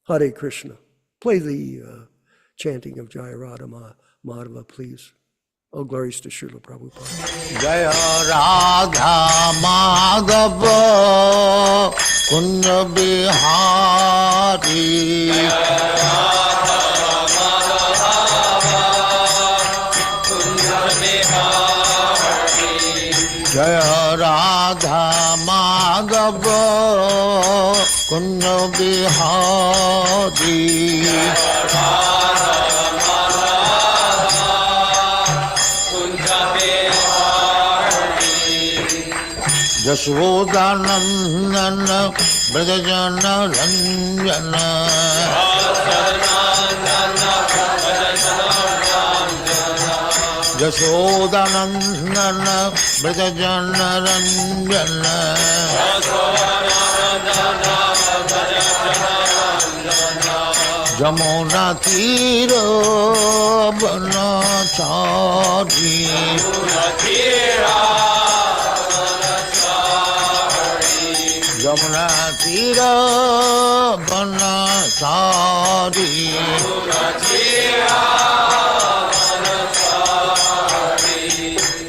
Hare Krishna. Play the chanting of Jaya Radha Madhava, please. Oh, glories to Srila Prabhupada. Jaya Radha Madhava Kunja Bihari. Jaya Radha Madhava Kunja Bihari. Jasodhanandana Brajajana Ranjana. Jasodhanandana Brajajana Ranjana. Jamuna Tira Banachari. Jamuna Tira Banachari.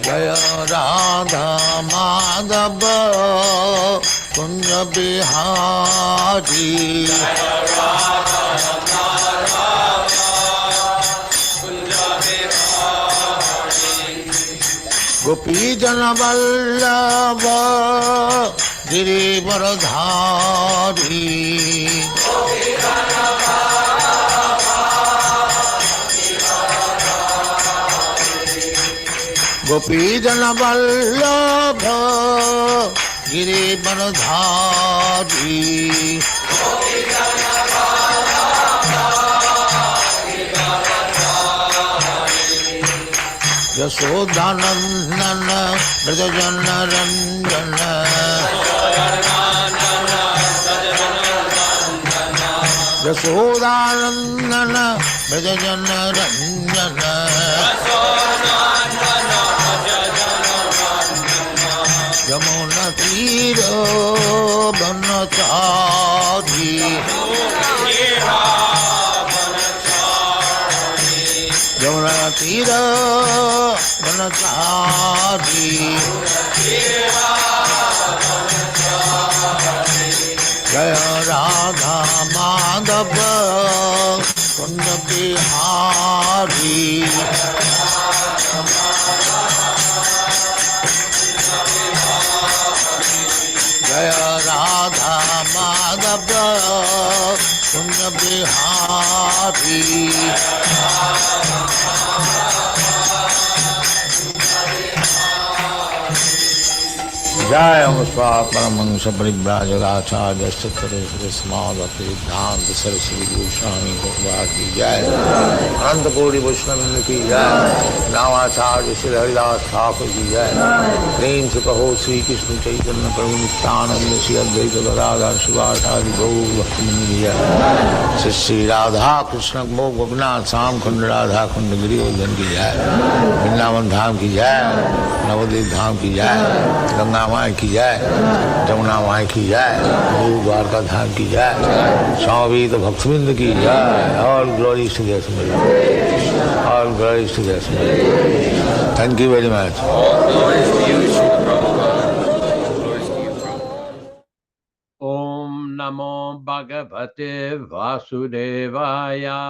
Jaya Radha Madhava Kunja Bihari. Gopi Jana Vallabha Girivaradhari. Gopi Jana Vallabha Girivaradhari. Yasodhanandana Brajajana Ranjana. Yasodhanandana Brajajana Ranjana. Yamuna Tira Banachari. Yamuna Tira Banachari. Jaya Radha Madhava Kunja Bihari. Jaya Radha Madhava Kunja Bihari. Jaya Muspa Paramahansa Parivrajagacharya Sattva Smadhati Siddhanta Saraswati Goswami Bhagavad Ki Jai. Ananta Koti Vaishnava Ki Jai. Namacharya Shri Haridas Thakur Ki Jai. Prem se kaho Sri Krishna Chaitanya Prabhu Nityananda Shri Advaita Gadadhar Shivasari Gaur Bhaktivinoda Ki Jai. Shri Radha Krishna Mokh Gopinath Sam Khund Radha Khund Giri Godan Ki Jai. Vrindavan Dham Ki Jai. Navadvip Dham Ki Jai. Ganga Mai Ki Jai. Jamuna Mai Ki Jai. Guru Dwarka Dham Ki Jai. Swami Bhaktivinoda Ki Jai. All glories to their Smriti. All glories to their Smriti. Thank you very much. All glories to you, Srila Prabhupada. Glories to you, Prabhupada. Om Namo Bhagavate Vasudevaya.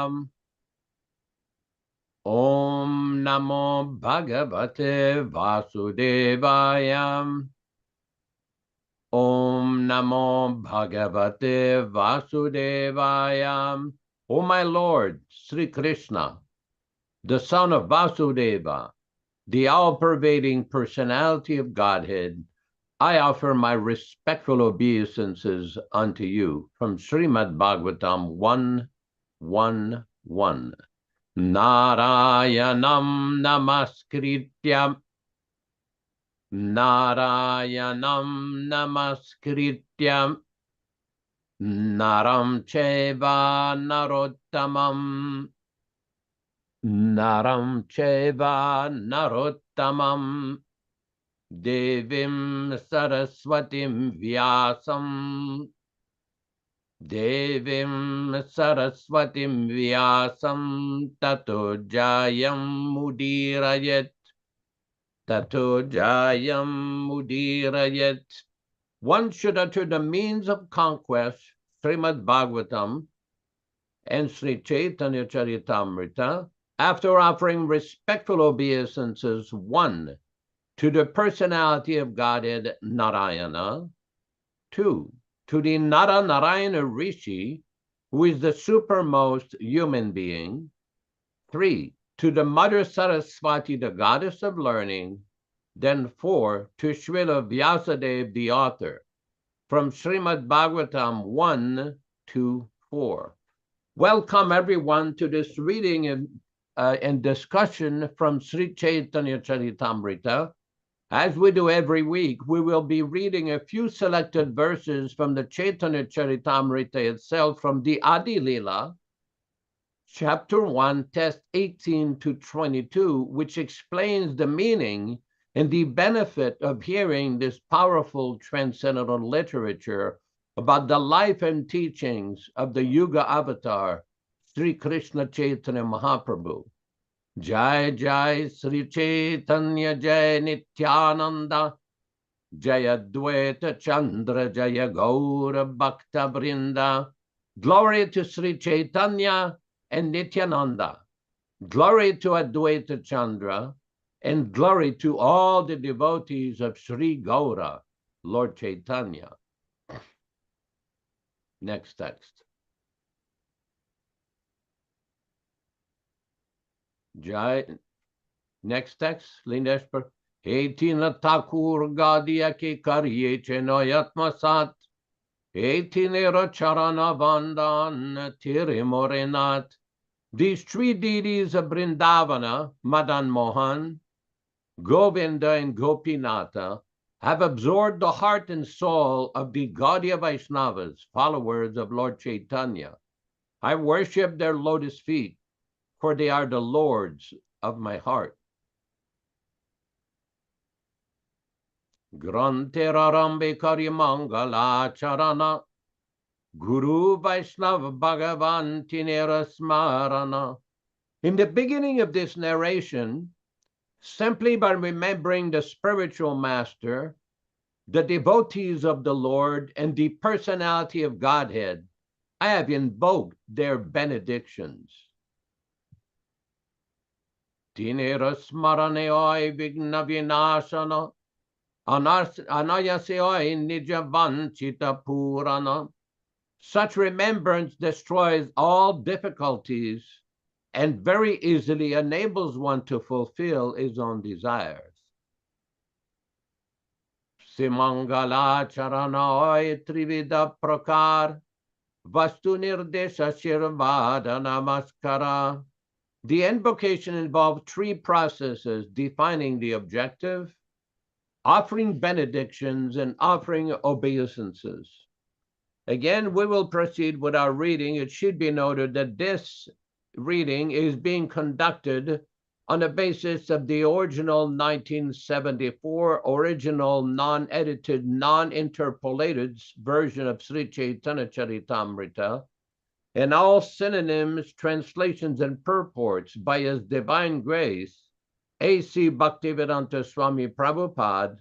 Om Namo Bhagavate Vasudevaya. Om Namo Bhagavate Vasudevaya. O my Lord, Sri Krishna, the son of Vasudeva, the all-pervading personality of Godhead, I offer my respectful obeisances unto you from Srimad Bhagavatam 1:1:1. Narayanam namaskritya Narayanam namaskritya Naram cheva narottamam Naram cheva narottamam Devim saraswatim vyasam Devim Saraswatim Vyasam Tato Jayam Mudirayat. Tato Jayam Mudirayat. One should utter the means of conquest, Srimad Bhagavatam and Sri Chaitanya Charitamrita, after offering respectful obeisances, 1. To the personality of Godhead Narayana, 2. To the Nara Narayana Rishi, who is the supermost human being, 3. To the Mother Saraswati, the goddess of learning, then 4. To Srila Vyasadeva, the author, from Srimad Bhagavatam 1 to 4. Welcome everyone to this reading and discussion from Sri Chaitanya Charitamrita. As we do every week, we will be reading a few selected verses from the Chaitanya Charitamrita itself, from the Adi Lila, chapter 1, text 18 to 22, which explains the meaning and the benefit of hearing this powerful transcendental literature about the life and teachings of the Yuga Avatar, Sri Krishna Chaitanya Mahaprabhu. Jai Jai Sri Chaitanya Jai Nityānanda, Jaya Dvaita Chandra Jaya Gaura Bhakta Vrinda. Glory to Sri Chaitanya and Nityānanda. Glory to Advaita Chandra, and glory to all the devotees of Sri Gaura, Lord Chaitanya. Next text. Jai. Next text, Lindeshpur. Etina Thakur Gadia ki karye chenoyatma sat. Etinera charana vandan tire. These 3 deities of Vrindavana, Madan Mohan, Govinda, and Gopinatha, have absorbed the heart and soul of the Gaudiya Vaishnavas, followers of Lord Chaitanya. I worship their lotus feet, for they are the lords of my heart. Granterarambe Karimangala Charana, Guru Vaishnava Bhagavan Tinera Smarana. In the beginning of this narration, simply by remembering the spiritual master, the devotees of the Lord, and the personality of Godhead, I have invoked their benedictions. Tinera Smaraneoi Vigna Vinashana, Anayaseoi Nijavanchita Purana. Such remembrance destroys all difficulties and very easily enables one to fulfill his own desires. Simangala Charanaoi Trivida Prakar, Vastu Nirdesha Shirvada Namaskara. The invocation involved 3 processes: defining the objective, offering benedictions, and offering obeisances. Again, we will proceed with our reading. It should be noted that this reading is being conducted on the basis of the original 1974 original non-edited, non-interpolated version of Sri Chaitanya Charitamrita, and all synonyms, translations, and purports by His Divine Grace, A.C. Bhaktivedanta Swami Prabhupada,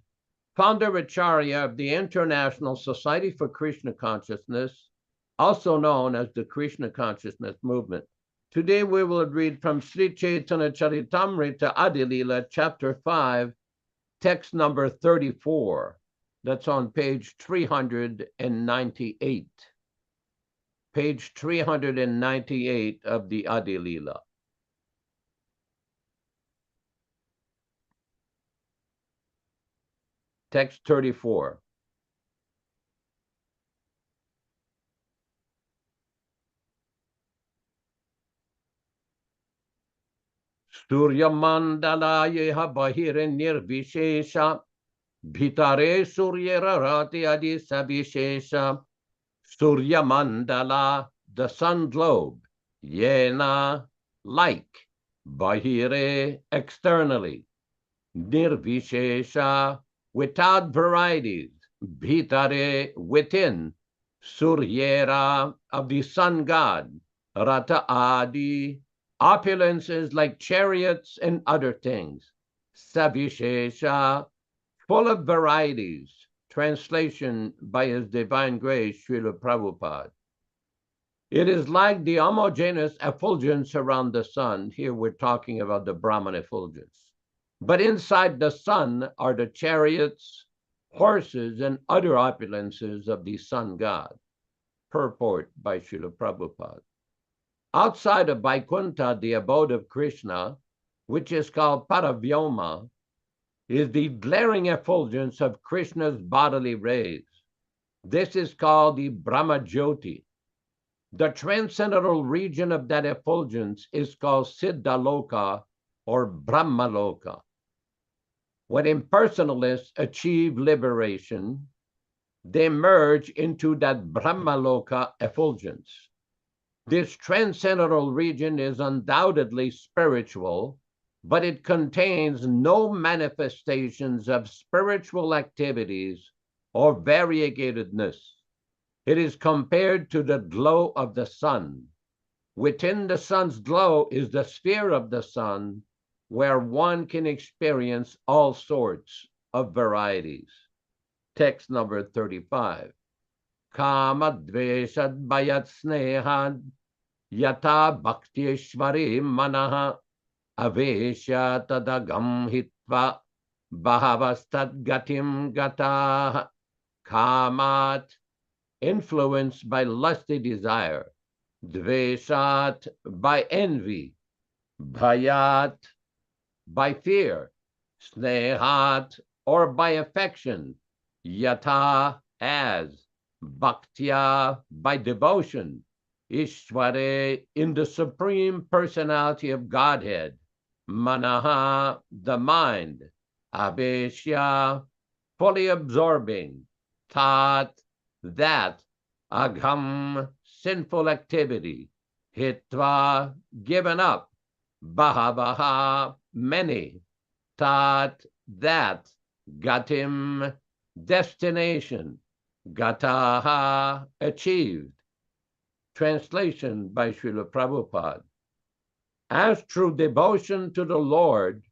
founder Acharya of the International Society for Krishna Consciousness, also known as the Krishna Consciousness Movement. Today we will read from Sri Chaitanya Charitamrita Adi Lila, chapter 5, text number 34. That's on page 398. Page 398 of the Adi Lila. Text 34. Surya Mandala Yeha Bahire Nirvishesha, Bhitare Surya Rati Adi Sabishesha. Surya Mandala, the sun globe, Yena, like, Bahire, externally, Nirvishesha, without varieties, Bhitare, within, Suryera of the sun god, Rata Adi, opulences like chariots and other things, Savishesha, full of varieties. Translation by His Divine Grace, Srila Prabhupada. It is like the homogeneous effulgence around the sun. Here we're talking about the Brahman effulgence. But inside the sun are the chariots, horses, and other opulences of the sun god. Purport by Srila Prabhupada. Outside of Vaikuntha, the abode of Krishna, which is called Paravyoma, is the glaring effulgence of Krishna's bodily rays. This is called the Brahmajyoti. The transcendental region of that effulgence is called Siddhaloka or Brahmaloka. When impersonalists achieve liberation, they merge into that Brahmaloka effulgence. This transcendental region is undoubtedly spiritual, but it contains no manifestations of spiritual activities or variegatedness. It is compared to the glow of the sun. Within the sun's glow is the sphere of the sun, where one can experience all sorts of varieties. Text number 35. Kama dveshad bayat snehad yata bhaktyeshvari manaha avesha tadagam hitva bhavastad gatim gata. Kamat, influenced by lusty desire. Dveshat, by envy. Bhayat, by fear. Snehat, or by affection. Yata, as. Bhaktya, by devotion. Ishvare, in the Supreme Personality of Godhead. Manaha, the mind. Aveshya, fully absorbing. Tat, that. Agham, sinful activity. Hitva, given up. Bahavaha, many. Tat, that. Gatim, destination. Gataha, achieved. Translation by Srila Prabhupada. As through devotion to the Lord,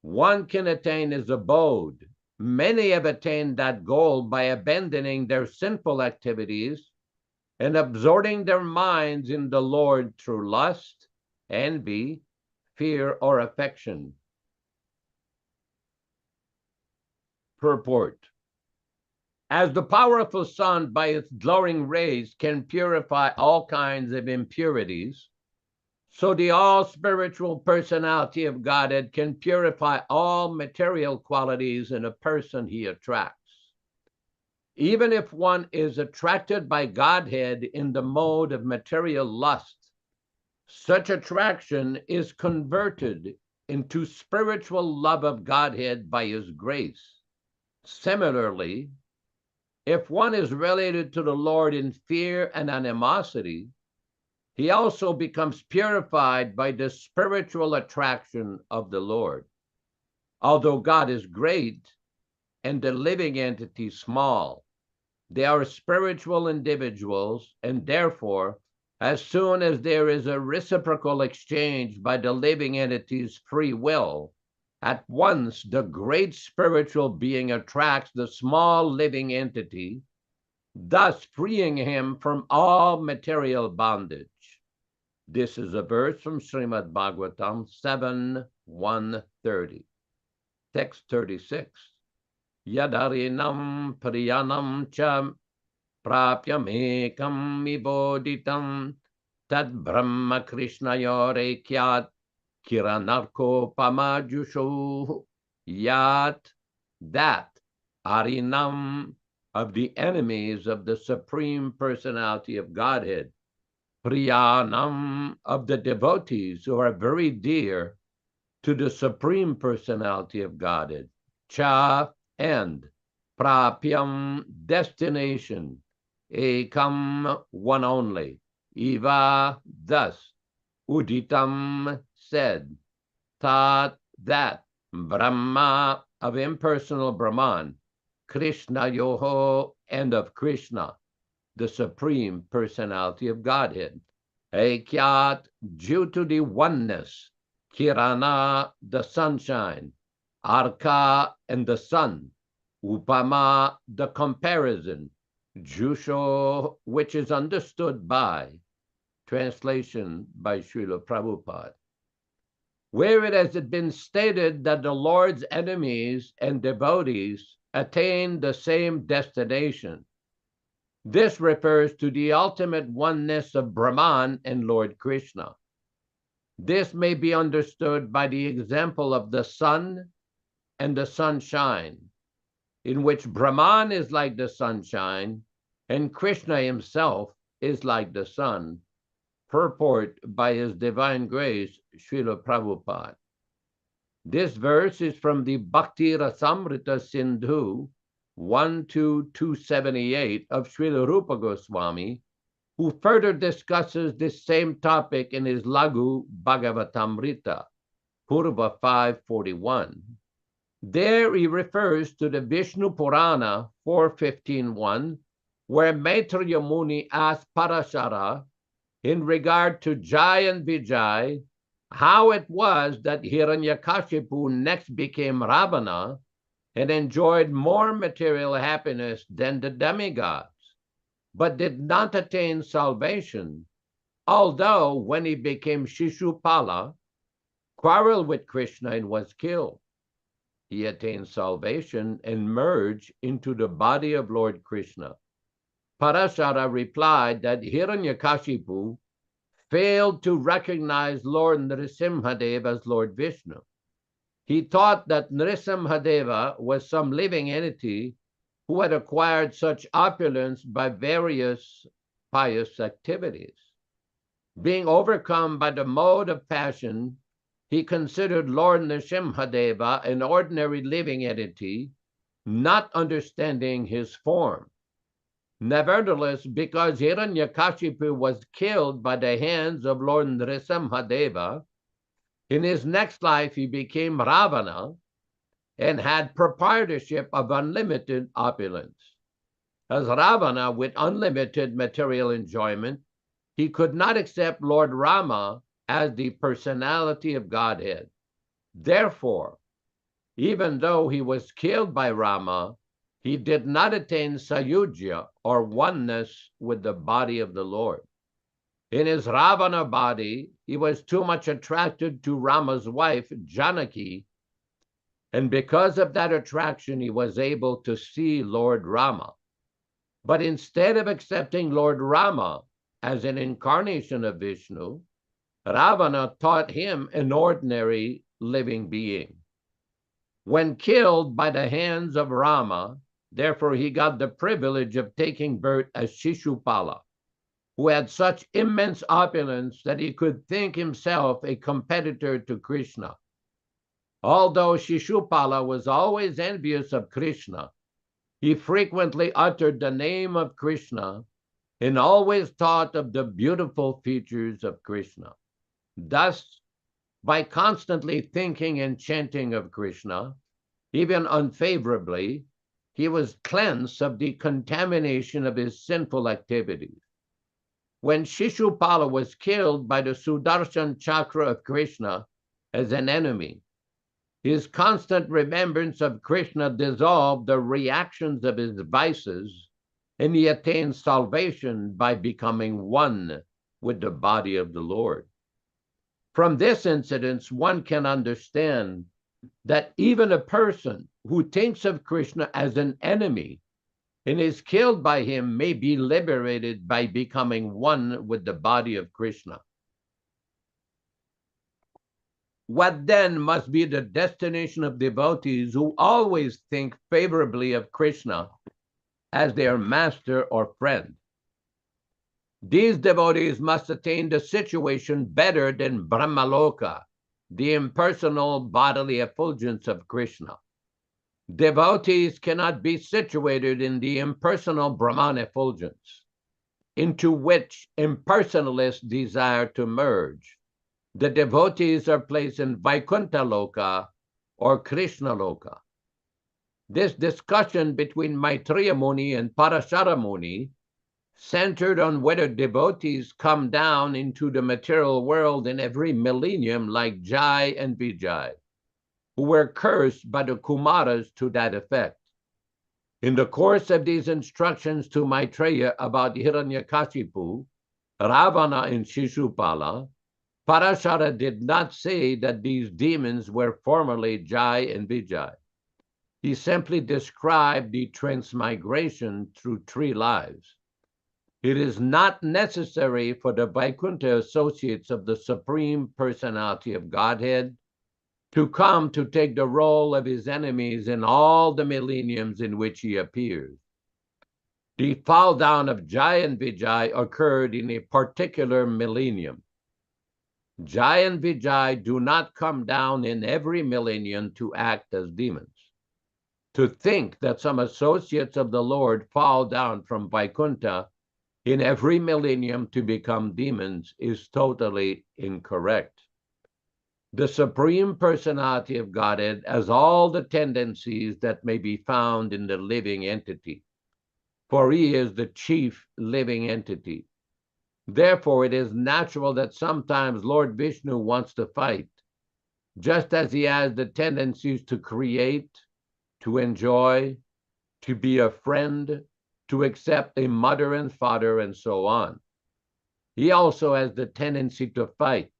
one can attain his abode. Many have attained that goal by abandoning their sinful activities and absorbing their minds in the Lord through lust, envy, fear, or affection. Purport. As the powerful sun by its glowing rays can purify all kinds of impurities, so the all-spiritual personality of Godhead can purify all material qualities in a person he attracts. Even if one is attracted by Godhead in the mode of material lust, such attraction is converted into spiritual love of Godhead by His grace. Similarly, if one is related to the Lord in fear and animosity, he also becomes purified by the spiritual attraction of the Lord. Although God is great and the living entity small, they are spiritual individuals, and therefore, as soon as there is a reciprocal exchange by the living entity's free will, at once the great spiritual being attracts the small living entity, thus freeing him from all material bondage. This is a verse from Srimad Bhagavatam 7:130. Text 36. Yadarinam priyanam cha prapyamekam miboditam tad brahma krishnayorekyat kiranarko pamajushu yat, that arinam, of the enemies of the Supreme Personality of Godhead, priyanam, of the devotees who are very dear to the Supreme Personality of Godhead, cha, and, prapyam, destination, ekam, one only, eva, thus, uditam, said, tat, that, Brahma, of impersonal Brahman, Krishna yoho, and of Krishna, the Supreme Personality of Godhead. Aikyat, due to the oneness. Kirana, the sunshine. Arka, and the sun. Upama, the comparison. Jusho, which is understood by. Translation by Srila Prabhupada. Where it has been stated that the Lord's enemies and devotees attain the same destination. This refers to the ultimate oneness of Brahman and Lord Krishna. This may be understood by the example of the sun and the sunshine, in which Brahman is like the sunshine and Krishna himself is like the sun. Purport by His Divine Grace, Srila Prabhupada. This verse is from the Bhakti Rasamrita Sindhu 1-278 of Srila Rupa Goswami, who further discusses this same topic in his Lagu Bhagavatamrita, Purva 541. There he refers to the Vishnu Purana 4.15.1, where Maitreya Muni asked Parashara in regard to Jai and Vijay, how it was that Hiranyakashipu next became Ravana and enjoyed more material happiness than the demigods, but did not attain salvation, although when he became Shishupala, quarreled with Krishna and was killed. He attained salvation and merged into the body of Lord Krishna. Parashara replied that Hiranyakashipu failed to recognize Lord Nrisimhadeva as Lord Vishnu. He thought that Nrisimhadeva was some living entity who had acquired such opulence by various pious activities. Being overcome by the mode of passion, he considered Lord Nrisimhadeva an ordinary living entity, not understanding his form. Nevertheless, because Hiranyakashipu was killed by the hands of Lord Nrisimhadeva, in his next life he became Ravana and had proprietorship of unlimited opulence. As Ravana with unlimited material enjoyment, he could not accept Lord Rama as the personality of Godhead. Therefore, even though he was killed by Rama, he did not attain Sayujya, or oneness with the body of the Lord. In his Ravana body, he was too much attracted to Rama's wife, Janaki, and because of that attraction, he was able to see Lord Rama. But instead of accepting Lord Rama as an incarnation of Vishnu, Ravana thought him an ordinary living being. When killed by the hands of Rama, therefore, he got the privilege of taking birth as Shishupala, who had such immense opulence that he could think himself a competitor to Krishna. Although Shishupala was always envious of Krishna, he frequently uttered the name of Krishna and always thought of the beautiful features of Krishna. Thus, by constantly thinking and chanting of Krishna, even unfavorably, he was cleansed of the contamination of his sinful activities. When Shishupala was killed by the Sudarshan Chakra of Krishna as an enemy, his constant remembrance of Krishna dissolved the reactions of his vices, and he attained salvation by becoming one with the body of the Lord. From this incident, one can understand that even a person who thinks of Krishna as an enemy and is killed by him may be liberated by becoming one with the body of Krishna. What then must be the destination of devotees who always think favorably of Krishna as their master or friend? These devotees must attain the situation better than Brahmaloka, the impersonal bodily effulgence of Krishna. Devotees cannot be situated in the impersonal Brahman effulgence, into which impersonalists desire to merge. The devotees are placed in Vaikuntha Loka or Krishna Loka. This discussion between Maitreya Muni and Parashara Muni centered on whether devotees come down into the material world in every millennium like Jai and Vijay, who were cursed by the Kumaras to that effect. In the course of these instructions to Maitreya about Hiranyakashipu, Ravana, and Shishupala, Parashara did not say that these demons were formerly Jai and Vijay. He simply described the transmigration through 3 lives. It is not necessary for the Vaikuntha associates of the Supreme Personality of Godhead to come to take the role of his enemies in all the millenniums in which he appears. The fall down of Jai and Vijay occurred in a particular millennium. Jai and Vijay do not come down in every millennium to act as demons. To think that some associates of the Lord fall down from Vaikuntha in every millennium to become demons is totally incorrect. The Supreme Personality of Godhead has all the tendencies that may be found in the living entity, for he is the chief living entity. Therefore, it is natural that sometimes Lord Vishnu wants to fight, just as he has the tendencies to create, to enjoy, to be a friend, to accept a mother and father, and so on. He also has the tendency to fight.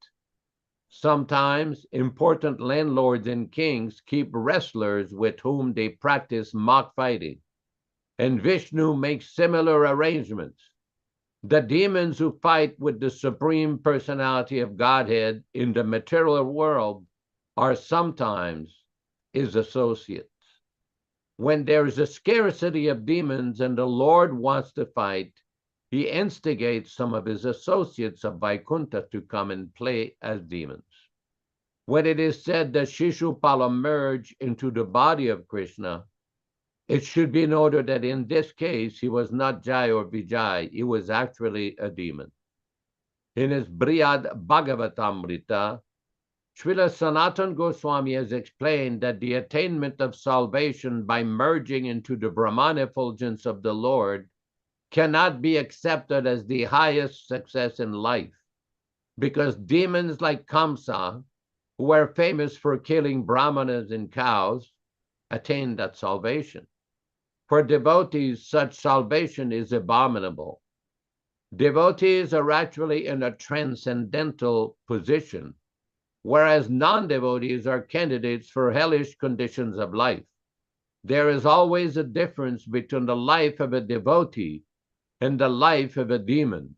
Sometimes important landlords and kings keep wrestlers with whom they practice mock fighting, and Vishnu makes similar arrangements. The demons who fight with the Supreme Personality of Godhead in the material world are sometimes his associates. When there is a scarcity of demons and the Lord wants to fight, he instigates some of his associates of Vaikuntha to come and play as demons. When it is said that Shishupala merged into the body of Krishna, it should be noted that in this case, he was not Jai or Vijay, he was actually a demon. In his Brihad Bhagavatamrita, Srila Sanatana Goswami has explained that the attainment of salvation by merging into the Brahman effulgence of the Lord cannot be accepted as the highest success in life, because demons like Kamsa, who were famous for killing brahmanas and cows, attained that salvation. For devotees, such salvation is abominable. Devotees are actually in a transcendental position, whereas non-devotees are candidates for hellish conditions of life. There is always a difference between the life of a devotee and the life of a demon,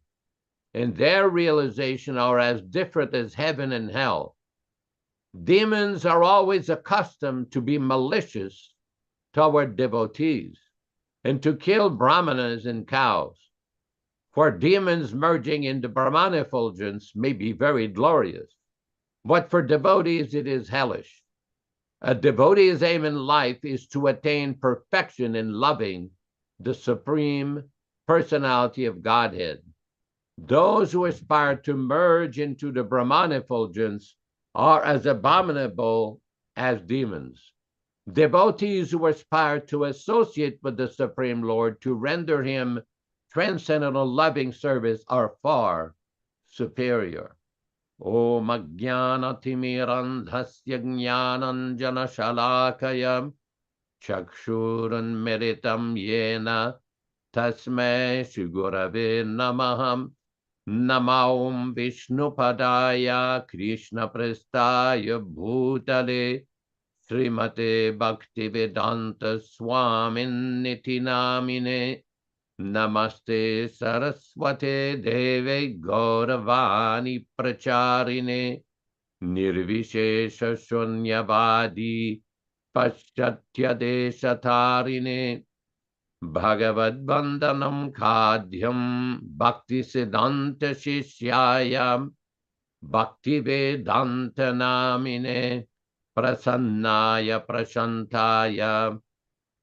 and their realization are as different as heaven and hell. Demons are always accustomed to be malicious toward devotees and to kill brahmanas and cows. For demons merging into Brahman effulgence may be very glorious, but for devotees it is hellish. A devotee's aim in life is to attain perfection in loving the Supreme Personality of Godhead. Those who aspire to merge into the Brahman effulgence are as abominable as demons. Devotees who aspire to associate with the Supreme Lord to render him transcendental loving service are far superior. Om Ajnanatimmirandhasya Jnananjana Shalakaya Chakshurunmilitam Yena Tasmai Shigurave Namaham Namaum Vishnupadaya Krishna Prestaya Bhutale Srimate Bhaktivedanta Swamin Nityānanda Namaste Saraswate Deve Gauravani Pracharine Nirvishesha Shunyavadi Paschatya Deshatarine Bhagavad Vandanam Khadyam Bhakti Siddhanta Shishyayam Bhakti Vedanta Namine Prasannaya Prashantaya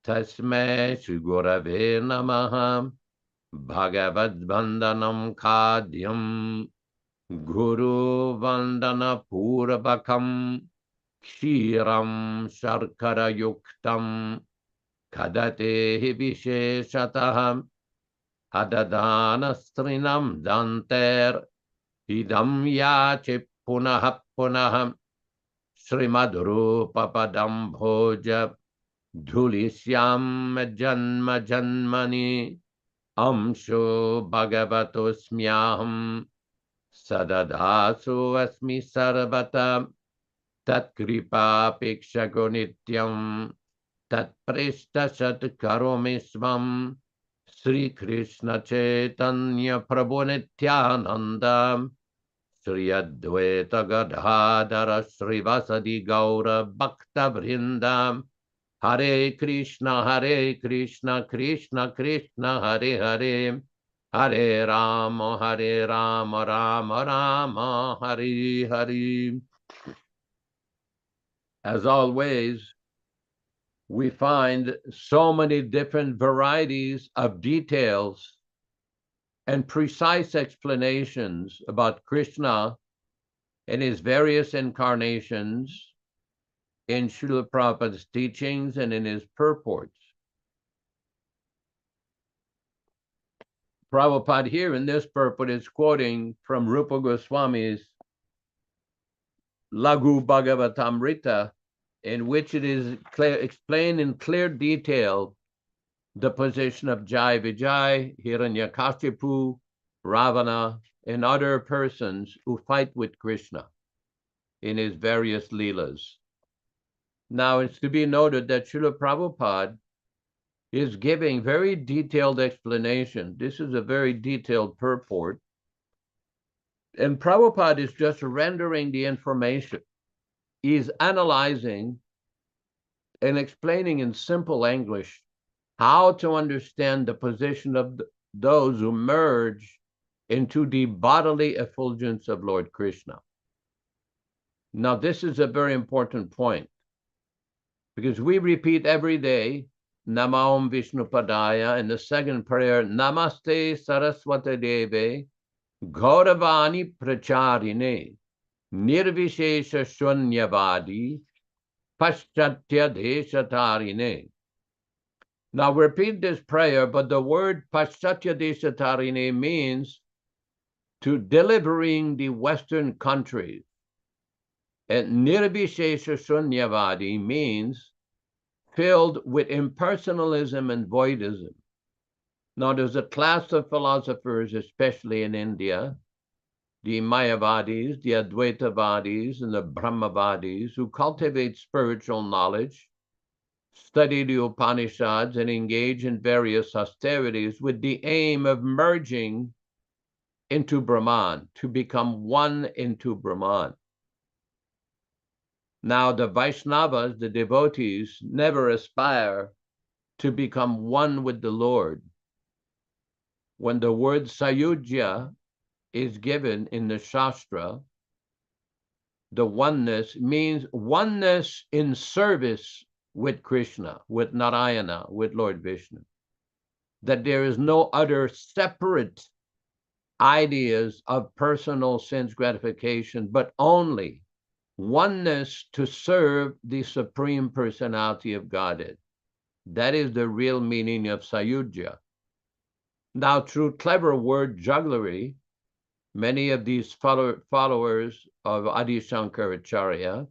Tasmai Shri Gurave Namaha Bhagavad Vandanam Khadyam Guru Vandana Purvakam Kshiram Sharkara Yuktam Kadate Visheshataham Hadadana strinam danter idam yache punaha punaham Srimadrupa padam bhoja dhulisyam janma janmani amsho bhagavatosmyaham sadadasu asmi sarvata tatkripa pikshago nityam tatprishta sat karomi svam Sri Krishna Chaitanya Prabhu Nityānanda Sri Advaita Gadadhara Srivasadi Gaura Bhakta Vrindam Hare Krishna Krishna Krishna Hare Hare Hare Rama Rama Rama Hare Hare. As always, we find so many different varieties of details and precise explanations about Krishna and his various incarnations in Srila Prabhupada's teachings and in his purports. Prabhupada here in this purport is quoting from Rupa Goswami's Laghu Bhagavatamrita, in which it is explained in clear detail the position of Jai Vijay, Hiranyakashipu, Ravana, and other persons who fight with Krishna in his various leelas. Now, it's to be noted that Srila Prabhupada is giving very detailed explanation. This is a very detailed purport. And Prabhupada is just rendering the information. He's analyzing and explaining in simple English how to understand the position of those who merge into the bodily effulgence of Lord Krishna. Now, this is a very important point, because we repeat every day, Namam Vishnupadaya, in the second prayer, Namaste Saraswati Deve, Gauravani Pracharine, Nirvishesha Shunyavadi, Paschatya Deshatarine. Now repeat this prayer, but the word Paschatya Deshatarine means to delivering the Western countries. And Nirvishesha Shunyavadi means filled with impersonalism and voidism. Now there's a class of philosophers, especially in India, the Mayavadis, the Advaitavadis, and the Brahmavadis, who cultivate spiritual knowledge, study the Upanishads, and engage in various austerities with the aim of merging into Brahman, to become one into Brahman. Now, the Vaishnavas, the devotees, never aspire to become one with the Lord. When the word Sayujya is given in the Shastra, the oneness means oneness in service with Krishna, with Narayana, with Lord Vishnu. That there is no other separate ideas of personal sense gratification, but only oneness to serve the Supreme Personality of Godhead. That is the real meaning of Sayujya. Now, through clever word jugglery, many of these followers of Adi Shankaracharya,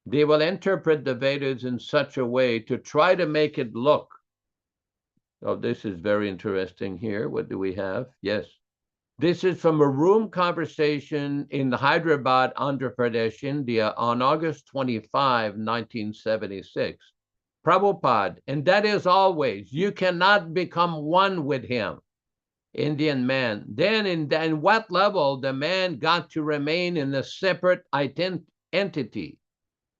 they will interpret the Vedas in such a way to try to make it look. Oh, this is very interesting here. What do we have? Yes. This is from a room conversation in Hyderabad, Andhra Pradesh, India, on August 25, 1976. Prabhupada, and that is always, you cannot become one with him, Indian man. Then in what level the man got to remain in a separate entity,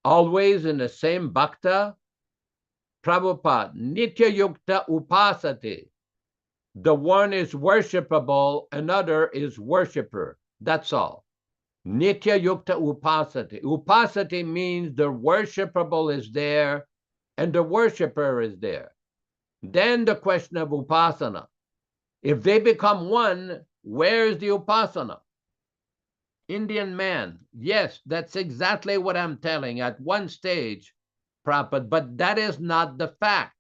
always in the same bhakta? Prabhupada, Nitya Yukta Upasate. The one is worshipable, another is worshipper. That's all. Nitya Yukta Upasate. Upasate means the worshipable is there and the worshipper is there. Then the question of Upasana. If they become one, where is the Upasana? Indian man. Yes, that's exactly what I'm telling at one stage, Prabhupada, but that is not the fact.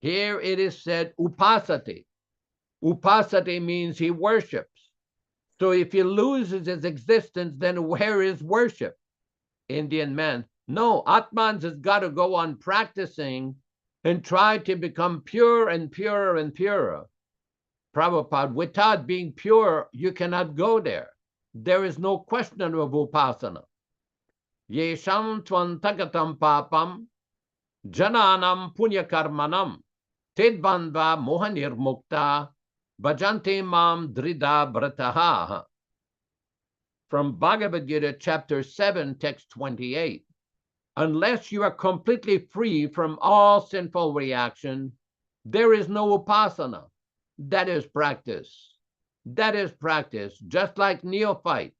Here it is said Upasate. Upasati means he worships. So if he loses his existence, then where is worship? Indian man. No, Atmans has got to go on practicing and try to become pure and purer and purer. Prabhupada, without being pure, you cannot go there. There is no question of upasana. Yesham tvantagatam papam jananam punyakarmanam tedvanva mohanirmukta bhajante mam drida brataha. From Bhagavad Gita, chapter 7, text 28. Unless you are completely free from all sinful reaction, there is no upasana. That is practice. That is practice, just like neophyte.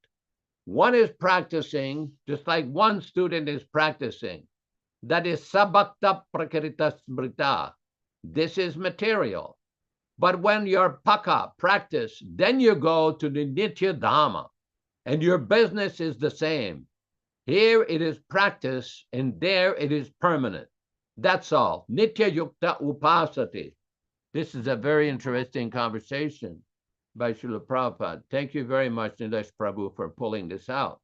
One is practicing, just like one student is practicing. That is sabhakta prakrita smrita. This is material. But when you're paka, practice, then you go to the Nityānanda, and your business is the same. Here it is practice, and there it is permanent. That's all. Nitya yukta upasati. This is a very interesting conversation by Srila Prabhupada. Thank you very much, Nilesh Prabhu, for pulling this out.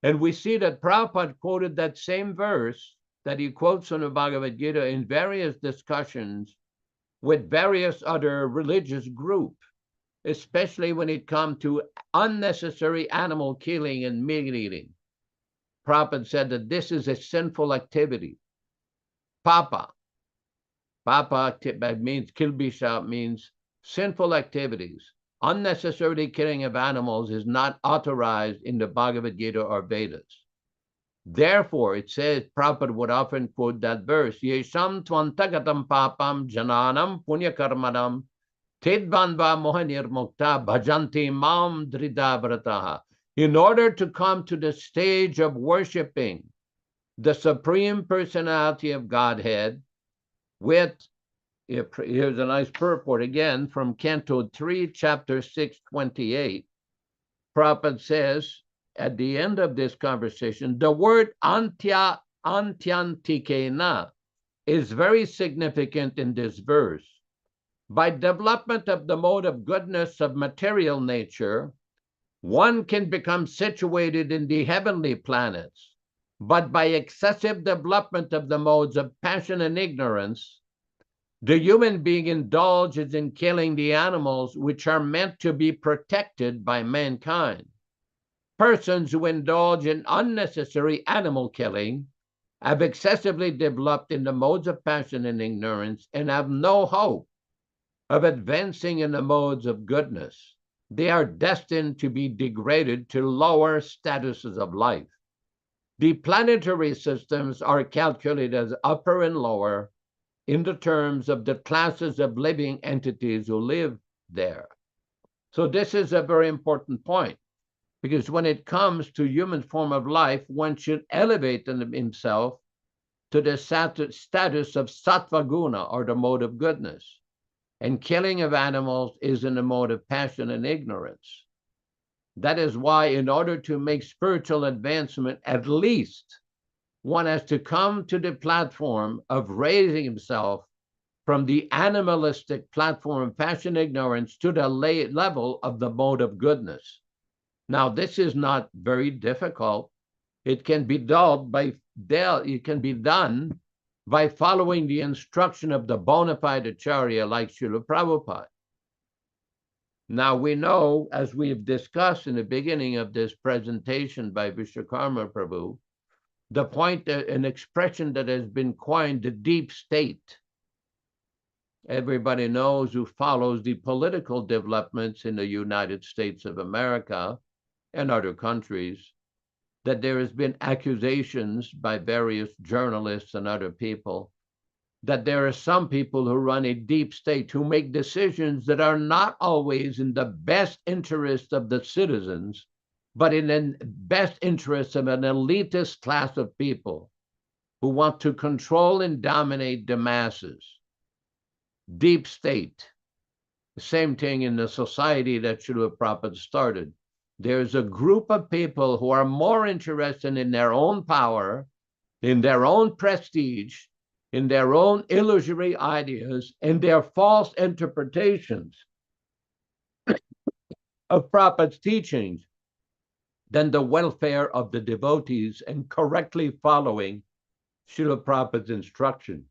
And we see that Prabhupada quoted that same verse that he quotes from the Bhagavad Gita in various discussions with various other religious groups, especially when it comes to unnecessary animal killing and meat eating. Prabhupada said that this is a sinful activity. Papa. Papa means kilbisha, means sinful activities. Unnecessary killing of animals is not authorized in the Bhagavad Gita or Vedas. Therefore, it says, Prabhupada would often quote that verse, Yesham tvantagatam papam jananam punyakarmanam tedvanva mohanirmukta bhajanti mam drida. In order to come to the stage of worshiping the Supreme Personality of Godhead with, here's a nice purport again from Canto 3, Chapter 6, 28. Prabhupada says, at the end of this conversation, the word antyantikena is very significant in this verse. By development of the mode of goodness of material nature, one can become situated in the heavenly planets, but by excessive development of the modes of passion and ignorance, the human being indulges in killing the animals which are meant to be protected by mankind. Persons who indulge in unnecessary animal killing have excessively developed in the modes of passion and ignorance and have no hope of advancing in the modes of goodness. They are destined to be degraded to lower statuses of life. The planetary systems are calculated as upper and lower in the terms of the classes of living entities who live there. So this is a very important point, because when it comes to human form of life, one should elevate himself to the status of sattva guna, or the mode of goodness. And killing of animals is in the mode of passion and ignorance. That is why, in order to make spiritual advancement, at least one has to come to the platform of raising himself from the animalistic platform of passion and ignorance to the level of the mode of goodness. Now, this is not very difficult. It can be done by following the instruction of the bona fide acharya like Srila Prabhupada. Now we know, as we've discussed in the beginning of this presentation by Vishwakarma Prabhu, the point, an expression that has been coined, the deep state. Everybody knows, who follows the political developments in the United States of America and other countries, that there has been accusations by various journalists and other people that there are some people who run a deep state who make decisions that are not always in the best interest of the citizens, but in the best interest of an elitist class of people who want to control and dominate the masses. Deep state. The same thing in the society that Srila Prabhupada started. There's a group of people who are more interested in their own power, in their own prestige, in their own illusory ideas, and their false interpretations of Prabhupada's teachings than the welfare of the devotees and correctly following Srila Prabhupada's instruction.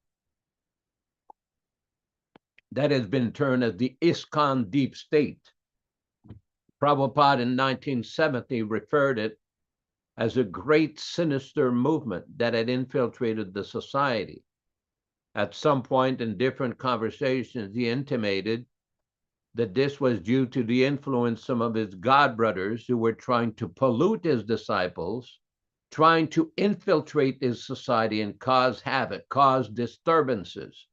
That has been termed as the ISKCON deep state. Prabhupada in 1970 referred it as a great sinister movement that had infiltrated the society. At some point in different conversations, he intimated that this was due to the influence of some of his godbrothers who were trying to pollute his disciples, trying to infiltrate his society and cause havoc, cause disturbances.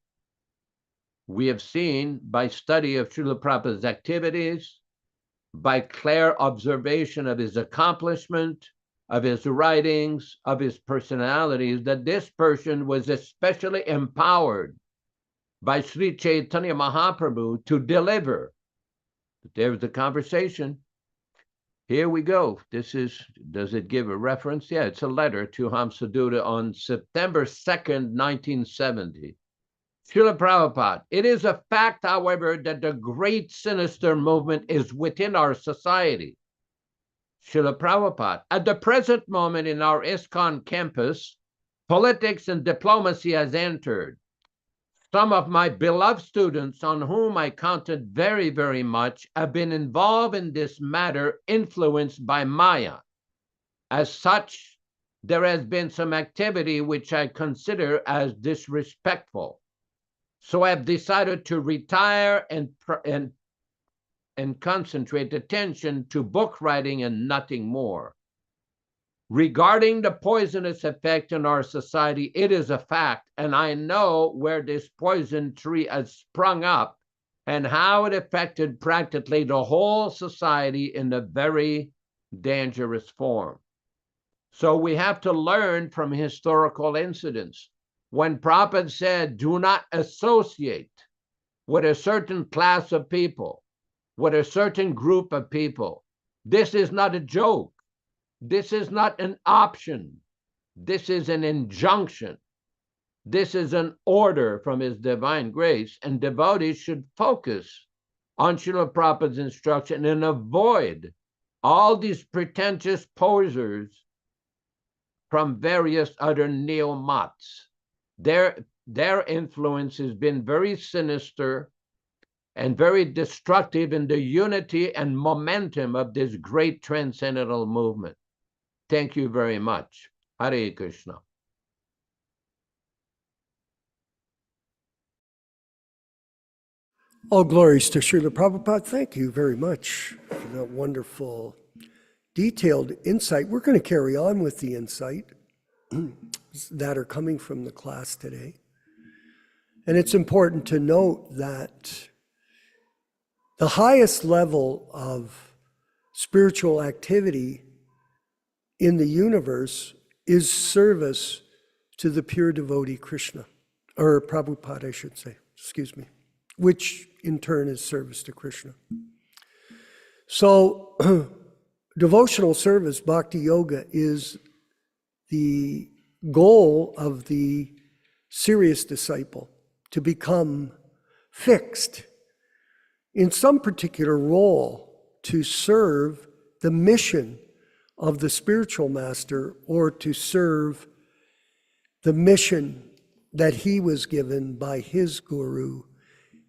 We have seen by study of Srila Prabhupada's activities, by clear observation of his accomplishment, of his writings, of his personalities, that this person was especially empowered by Sri Chaitanya Mahaprabhu to deliver. There's the conversation. Here we go. This is, does it give a reference? Yeah, it's a letter to Hamsadutta on September 2nd, 1970. Srila Prabhupada, it is a fact, however, that the great sinister movement is within our society. Srila Prabhupada, at the present moment in our ISKCON campus, politics and diplomacy has entered. Some of my beloved students, on whom I counted very, very much, have been involved in this matter, influenced by Maya. As such, there has been some activity which I consider as disrespectful. So I've decided to retire and concentrate attention to book writing and nothing more. Regarding the poisonous effect in our society, it is a fact, and I know where this poison tree has sprung up and how it affected practically the whole society in a very dangerous form. So we have to learn from historical incidents. When Prabhupada said, do not associate with a certain class of people, with a certain group of people, this is not a joke. This is not an option. This is an injunction. This is an order from His divine grace, and devotees should focus on Srila Prabhupada's instruction and avoid all these pretentious posers from various other neo-mats. Their influence has been very sinister and very destructive in the unity and momentum of this great transcendental movement. Thank you very much. Hare Krishna. All glories to Srila Prabhupada. Thank you very much for that wonderful, detailed insight. We're going to carry on with the insight that are coming from the class today. And it's important to note that the highest level of spiritual activity in the universe is service to the pure devotee Krishna, or Prabhupada, I should say, excuse me, which in turn is service to Krishna. So devotional service, bhakti yoga, is the goal of the serious disciple, to become fixed in some particular role to serve the mission of the spiritual master, or to serve the mission that he was given by his guru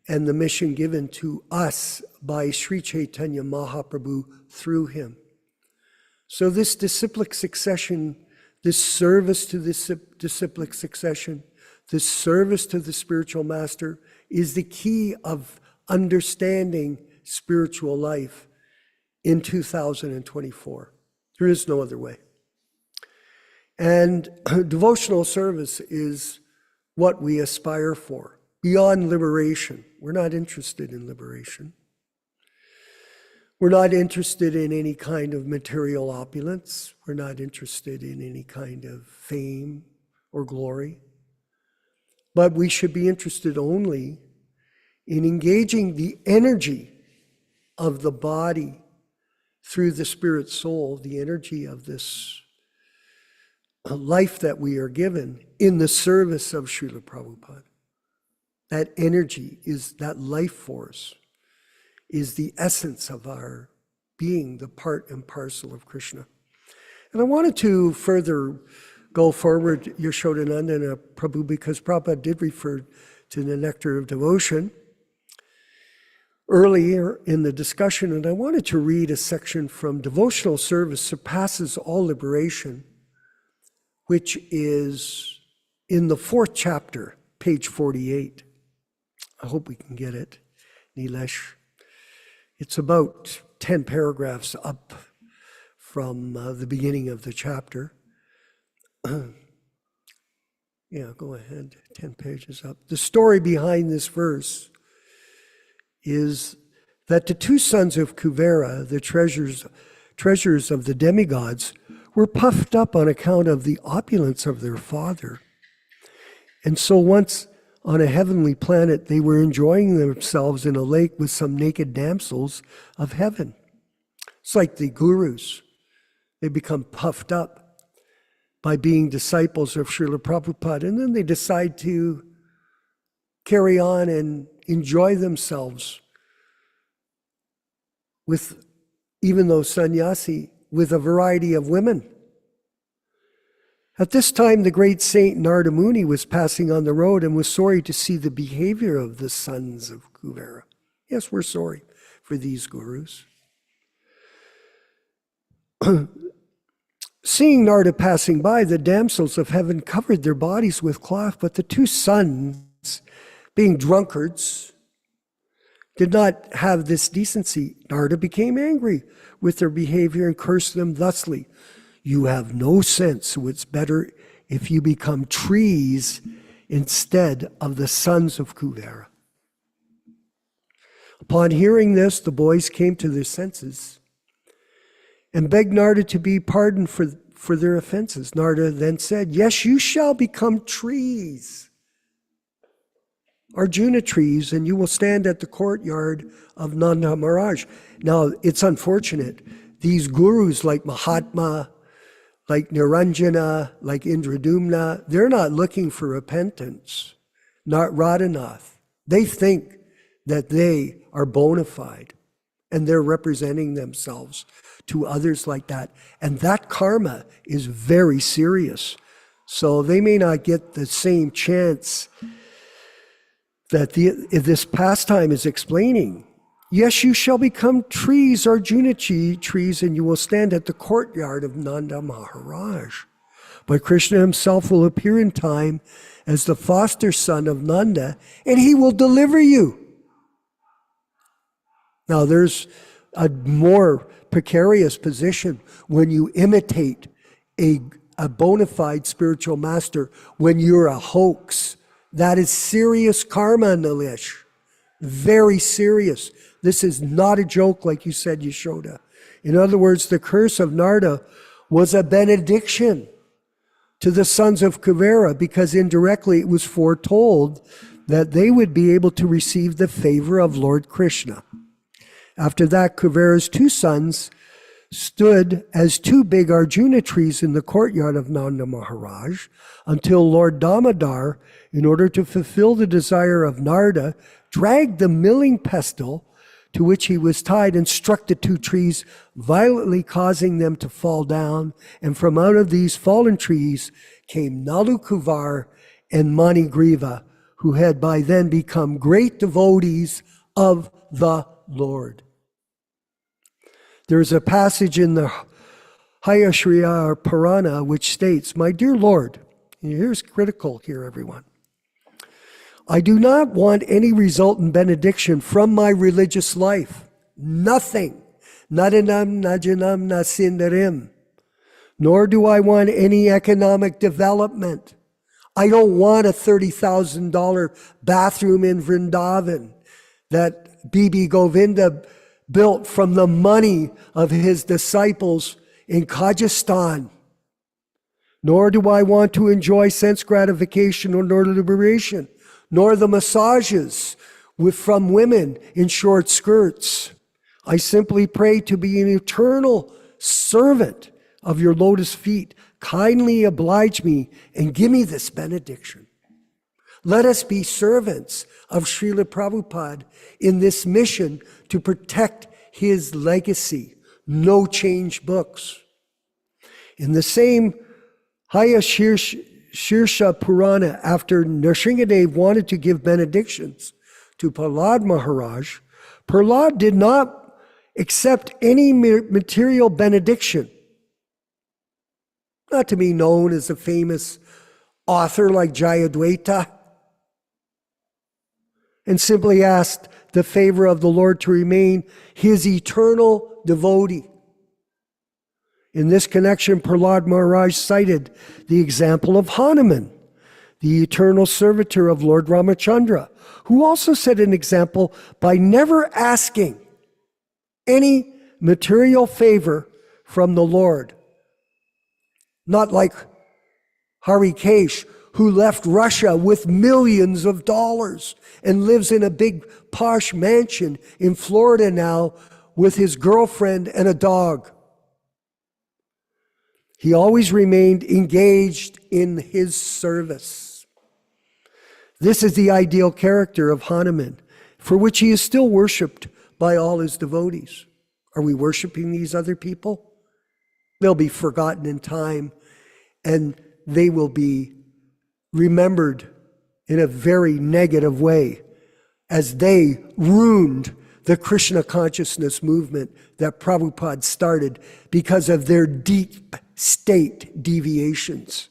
and the mission given to us by Sri Chaitanya Mahaprabhu through him. So this disciplic succession, this service to this disciplic succession, this service to the spiritual master is the key of understanding spiritual life in 2024. There is no other way. And devotional service is what we aspire for, beyond liberation. We're not interested in liberation. We're not interested in any kind of material opulence. We're not interested in any kind of fame or glory. But we should be interested only in engaging the energy of the body through the spirit soul, the energy of this life that we are given in the service of Srila Prabhupada. That energy is that life force, is the essence of our being the part and parcel of Krishna. And I wanted to further go forward, Yashodananda and Prabhu, because Prabhupada did refer to the nectar of devotion earlier in the discussion, and I wanted to read a section from Devotional Service Surpasses All Liberation, which is in the 4th chapter, page 48. I hope we can get it, Nilesh. It's about 10 paragraphs up from the beginning of the chapter. Yeah, go ahead, 10 pages up. The story behind this verse is that the 2 sons of Kuvera, the treasures of the demigods, were puffed up on account of the opulence of their father. And so once on a heavenly planet, they were enjoying themselves in a lake with some naked damsels of heaven. It's like the gurus. They become puffed up by being disciples of Srila Prabhupada, and then they decide to carry on and enjoy themselves with, even though sannyasi, with a variety of women. At this time, the great saint Narada Muni was passing on the road and was sorry to see the behavior of the sons of Kuvera. Yes, we're sorry for these gurus. Seeing Narada passing by, the damsels of heaven covered their bodies with cloth, but the 2 sons, being drunkards, did not have this decency. Narada became angry with their behavior and cursed them thusly: "You have no sense, so it's better if you become trees instead of the sons of Kuvera." Upon hearing this, the boys came to their senses and begged Narada to be pardoned for their offenses. Narada then said, "Yes, you shall become trees, Arjuna trees, and you will stand at the courtyard of Nanda Maharaj." Now, it's unfortunate. These gurus like Mahatma, like Niranjana, like Indradumna, they're not looking for repentance. Not Radhanath. They think that they are bona fide, and they're representing themselves to others like that. And that karma is very serious. So they may not get the same chance that this pastime is explaining. Yes, you shall become trees, Arjuna trees, and you will stand at the courtyard of Nanda Maharaj. But Krishna himself will appear in time as the foster son of Nanda, and he will deliver you. Now, there's a more precarious position when you imitate a bona fide spiritual master, when you're a hoax. That is serious karma, Nilesh. Very serious. This is not a joke, like you said, Yashoda. In other words, the curse of Narada was a benediction to the sons of Kuvera, because indirectly it was foretold that they would be able to receive the favor of Lord Krishna. After that, Kuvera's 2 sons stood as 2 big Arjuna trees in the courtyard of Nanda Maharaj until Lord Damodar, in order to fulfill the desire of Narada, dragged the milling pestle to which he was tied and struck the 2 trees, violently causing them to fall down. And from out of these fallen trees came Nalukuvar and Manigriva, who had by then become great devotees of the Lord. There's a passage in the Hayashriya Purana which states, "My dear Lord," and here's critical here, everyone, "I do not want any resultant benediction from my religious life. Nothing. Nadanam najanam nasindarim. Nor do I want any economic development. I don't want a $30,000 bathroom in Vrindavan that Bibi Govinda built from the money of his disciples in Kajastan. Nor do I want to enjoy sense gratification nor liberation, nor the massages from women in short skirts. I simply pray to be an eternal servant of your lotus feet. Kindly oblige me and give me this benediction. Let us be servants of Srila Prabhupada in this mission to protect his legacy, no change books. In the same Shirsha Purana, after Nrsingadev wanted to give benedictions to Prahlad Maharaj, Prahlad did not accept any material benediction. Not to be known as a famous author like Jayadvaita, and simply asked the favor of the Lord to remain his eternal devotee. In this connection, Prahlad Maharaj cited the example of Hanuman, the eternal servitor of Lord Ramachandra, who also set an example by never asking any material favor from the Lord. Not like Harikesh, who left Russia with millions of dollars and lives in a big posh mansion in Florida now with his girlfriend and a dog. He always remained engaged in his service. This is the ideal character of Hanuman, for which he is still worshipped by all his devotees. Are we worshiping these other people? They'll be forgotten in time, and they will be remembered in a very negative way, as they ruined the Krishna consciousness movement that Prabhupada started because of their deep state deviations.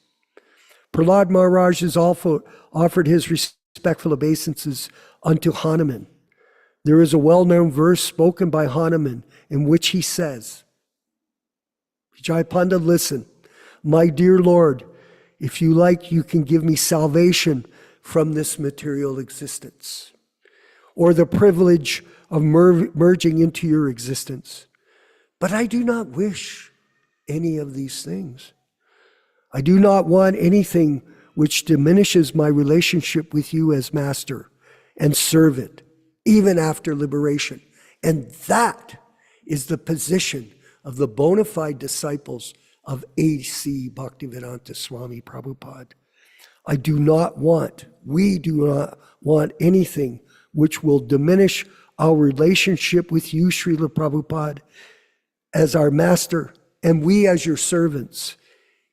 Prahlad Maharaj has also offered his respectful obeisances unto Hanuman. There is a well-known verse spoken by Hanuman in which he says, Jai Pandit, listen, my dear Lord, if you like, you can give me salvation from this material existence, or the privilege of merging into your existence. But I do not wish any of these things. I do not want anything which diminishes my relationship with you as master and servant, even after liberation. And that is the position of the bona fide disciples of A.C. Bhaktivedanta Swami Prabhupada. We do not want anything which will diminish our relationship with you, Srila Prabhupada, as our master, and we as your servants,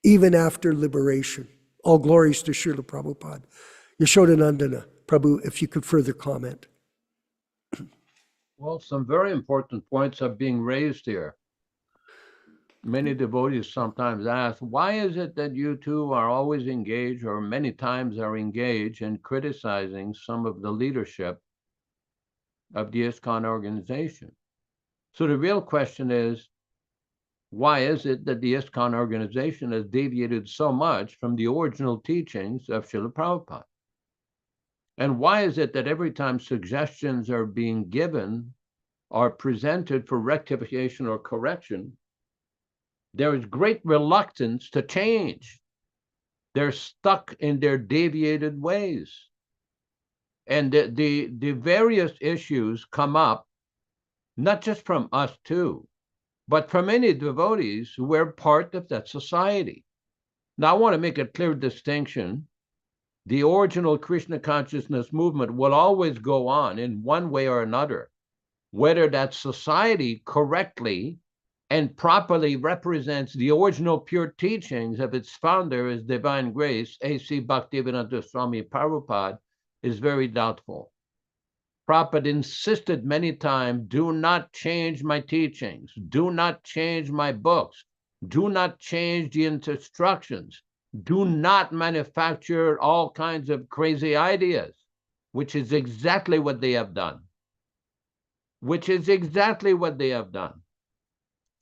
even after liberation. All glories to Srila Prabhupada. Yashodanandana, Prabhu, if you could further comment. Well, some very important points are being raised here. Many devotees sometimes ask, why is it that you two are always engaged, or many times are engaged in criticizing some of the leadership of the ISKCON organization? So the real question is, why is it that the ISKCON organization has deviated so much from the original teachings of Srila Prabhupada? And why is it that every time suggestions are being given or presented for rectification or correction, there is great reluctance to change? They're stuck in their deviated ways. And the various issues come up, not just from us too, but from many devotees who were part of that society. Now, I want to make a clear distinction. The original Krishna consciousness movement will always go on in one way or another, whether that society correctly and properly represents the original pure teachings of its founder, His Divine Grace, A.C. Bhaktivedanta Swami Prabhupada, is very doubtful. Prabhupada insisted many times, do not change my teachings, do not change my books, do not change the instructions, do not manufacture all kinds of crazy ideas, which is exactly what they have done.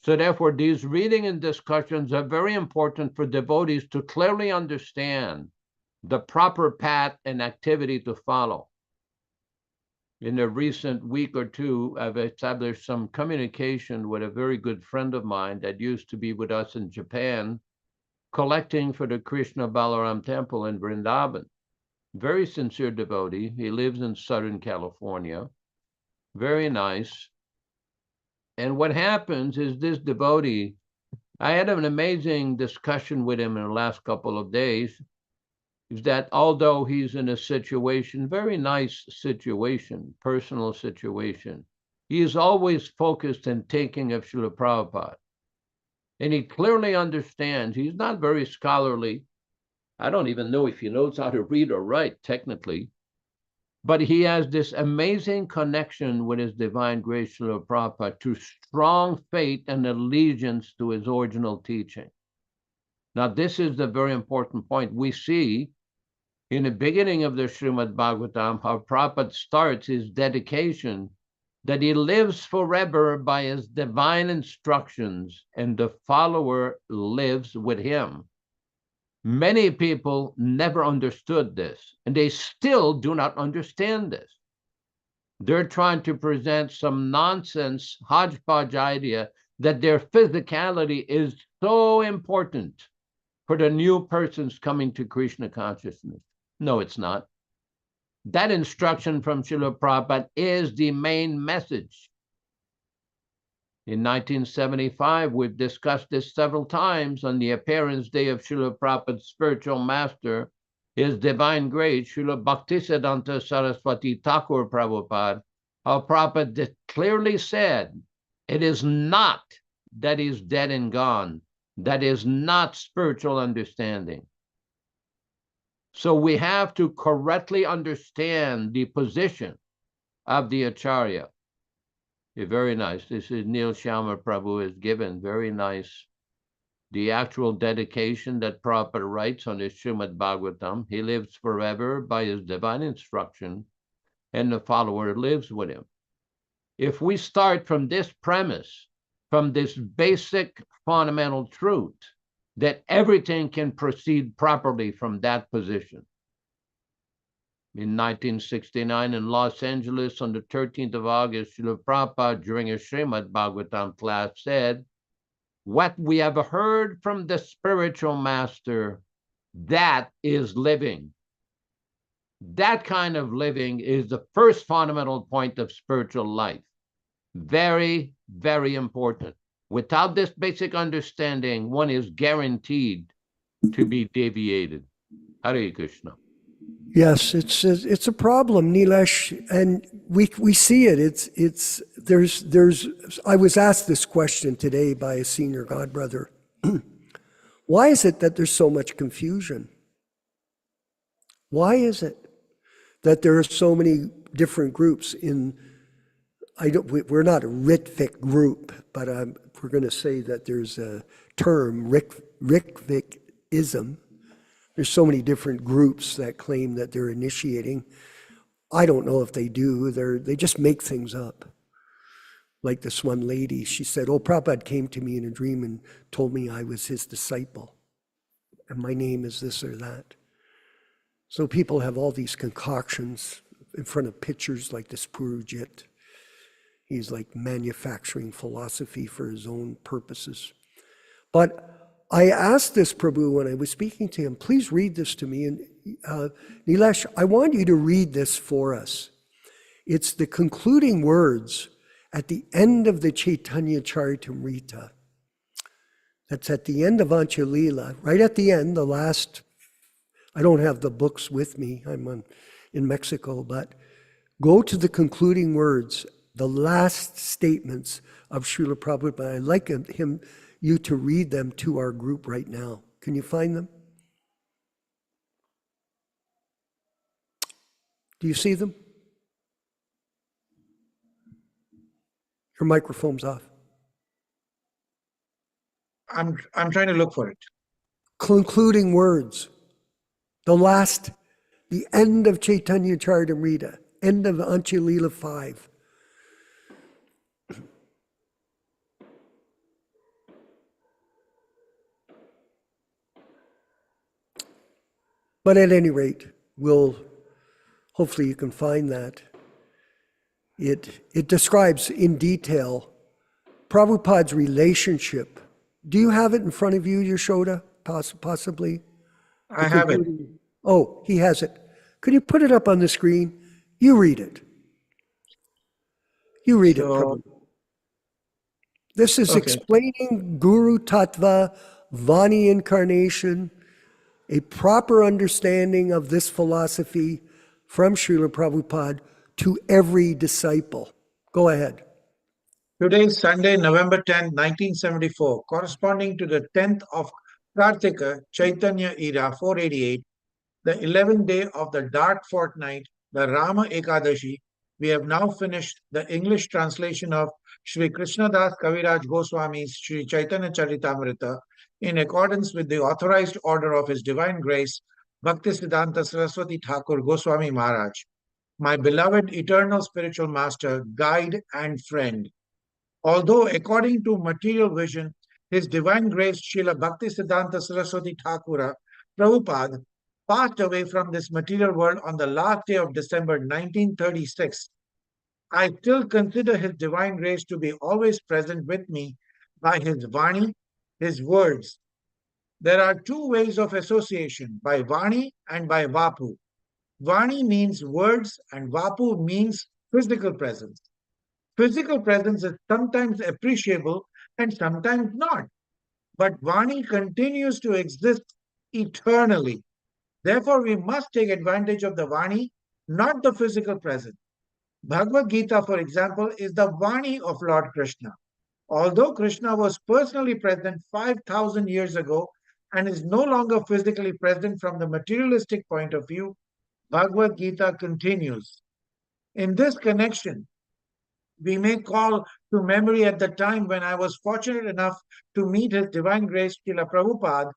So therefore, these reading and discussions are very important for devotees to clearly understand the proper path and activity to follow. In a recent week or two, I've established some communication with a very good friend of mine that used to be with us in Japan, collecting for the Krishna Balarāma temple in Vrindavan. Very sincere devotee. He lives in Southern California. Very nice. And what happens is this devotee, I had an amazing discussion with him in the last couple of days, is that although he's in a situation, very nice situation, personal situation, he is always focused and thinking of Srila Prabhupada. And he clearly understands, he's not very scholarly. I don't even know if he knows how to read or write technically, but he has this amazing connection with his divine grace, Srila Prabhupada, to strong faith and allegiance to his original teaching. Now, this is the very important point. We see in the beginning of the Srimad Bhagavatam how Prabhupada starts his dedication that he lives forever by his divine instructions and the follower lives with him. Many people never understood this, and they still do not understand this. They're trying to present some nonsense hodgepodge idea that their physicality is so important for the new persons coming to Krishna consciousness. No, it's not. That instruction from Srila Prabhupada is the main message. In 1975, we've discussed this several times on the appearance day of Srila Prabhupada's spiritual master, His Divine Grace, Srila Bhaktisiddhanta Saraswati Thakur Prabhupada, how Prabhupada clearly said, it is not that he's dead and gone. That is not spiritual understanding. So we have to correctly understand the position of the Acharya. Very nice. This is Neil Sharma Prabhu is given. Very nice. The actual dedication that Prabhupada writes on his Srimad Bhagavatam. He lives forever by his divine instruction, and the follower lives with him. If we start from this premise, from this basic fundamental truth, that everything can proceed properly from that position. In 1969 in Los Angeles, on the 13th of August, Srila Prabhupada, during a Srimad Bhagavatam class, said, what we have heard from the spiritual master, that is living. That kind of living is the first fundamental point of spiritual life. Very, very important. Without this basic understanding, one is guaranteed to be deviated. Hare Krishna. Yes, it's a problem, Nilesh, and we see it. There's. I was asked this question today by a senior godbrother. Why is it that there's so much confusion? Why is it that there are so many different groups in? We're not a Ritvik group, but we're going to say that there's a term, Ritvikism. There's so many different groups that claim that they're initiating. I don't know if they do. They just make things up. Like this one lady, she said, oh, Prabhupada came to me in a dream and told me I was his disciple. And my name is this or that. So people have all these concoctions in front of pictures like this Purujit. He's like manufacturing philosophy for his own purposes. But I asked this Prabhu when I was speaking to him, please read this to me. And Nilesh, I want you to read this for us. It's the concluding words at the end of the Chaitanya Charitamrita. That's at the end of Anchalila, right at the end, the last, I don't have the books with me, I'm in Mexico, but go to the concluding words, the last statements of Srila Prabhupada. I'd like you to read them to our group right now. Can you find them? Do you see them? Your microphone's off. I'm trying to look for it. Concluding words. The end of Chaitanya Charitamrita, end of Anchalila 5. But at any rate, hopefully you can find that. It describes in detail Prabhupada's relationship. Do you have it in front of you, Yashoda, possibly? I have it. Oh, he has it. Could you put it up on the screen? You read it. You read it, Prabhu. This is explaining Guru Tattva, Vani incarnation, a proper understanding of this philosophy from Srila Prabhupada to every disciple. Go ahead. Today is Sunday, November 10th, 1974, corresponding to the 10th of Kartika, Chaitanya era 488, the 11th day of the dark fortnight, the Rama Ekadashi. We have now finished the English translation of Sri Krishnadas Kaviraj Goswami's Sri Chaitanya Charitamrita in accordance with the authorized order of His Divine Grace, Bhaktisiddhanta Saraswati Thakur Goswami Maharaj, my beloved eternal spiritual master, guide, and friend. Although, according to material vision, His Divine Grace Srila Bhaktisiddhanta Saraswati Thakura Prabhupada passed away from this material world on the last day of December 1936, I still consider His Divine Grace to be always present with me by His Vani, His words. There are two ways of association, by Vani and by Vapu. Vani means words and Vapu means physical presence. Physical presence is sometimes appreciable and sometimes not, but Vani continues to exist eternally. Therefore, we must take advantage of the Vani, not the physical presence. Bhagavad Gita, for example, is the Vani of Lord Krishna. Although Krishna was personally present 5,000 years ago and is no longer physically present from the materialistic point of view, Bhagavad Gita continues. In this connection, we may call to memory at the time when I was fortunate enough to meet His Divine Grace Srila Prabhupada,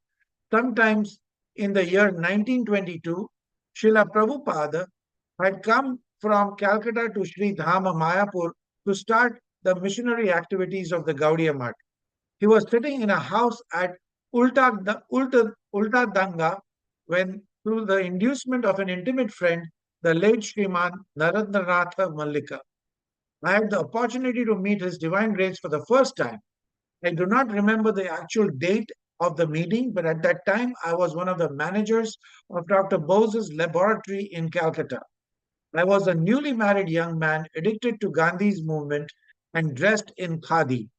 sometimes in the year 1922. Srila Prabhupada had come from Calcutta to Sri Dhama Mayapur to start the missionary activities of the Gaudiya Math. He was sitting in a house at Ulta Danga when, through the inducement of an intimate friend, the late Sriman Narendranath Mallika, I had the opportunity to meet His Divine Grace for the first time. I do not remember the actual date of the meeting, but at that time I was one of the managers of Dr. Bose's laboratory in Calcutta. I was a newly married young man addicted to Gandhi's movement and dressed in khadi.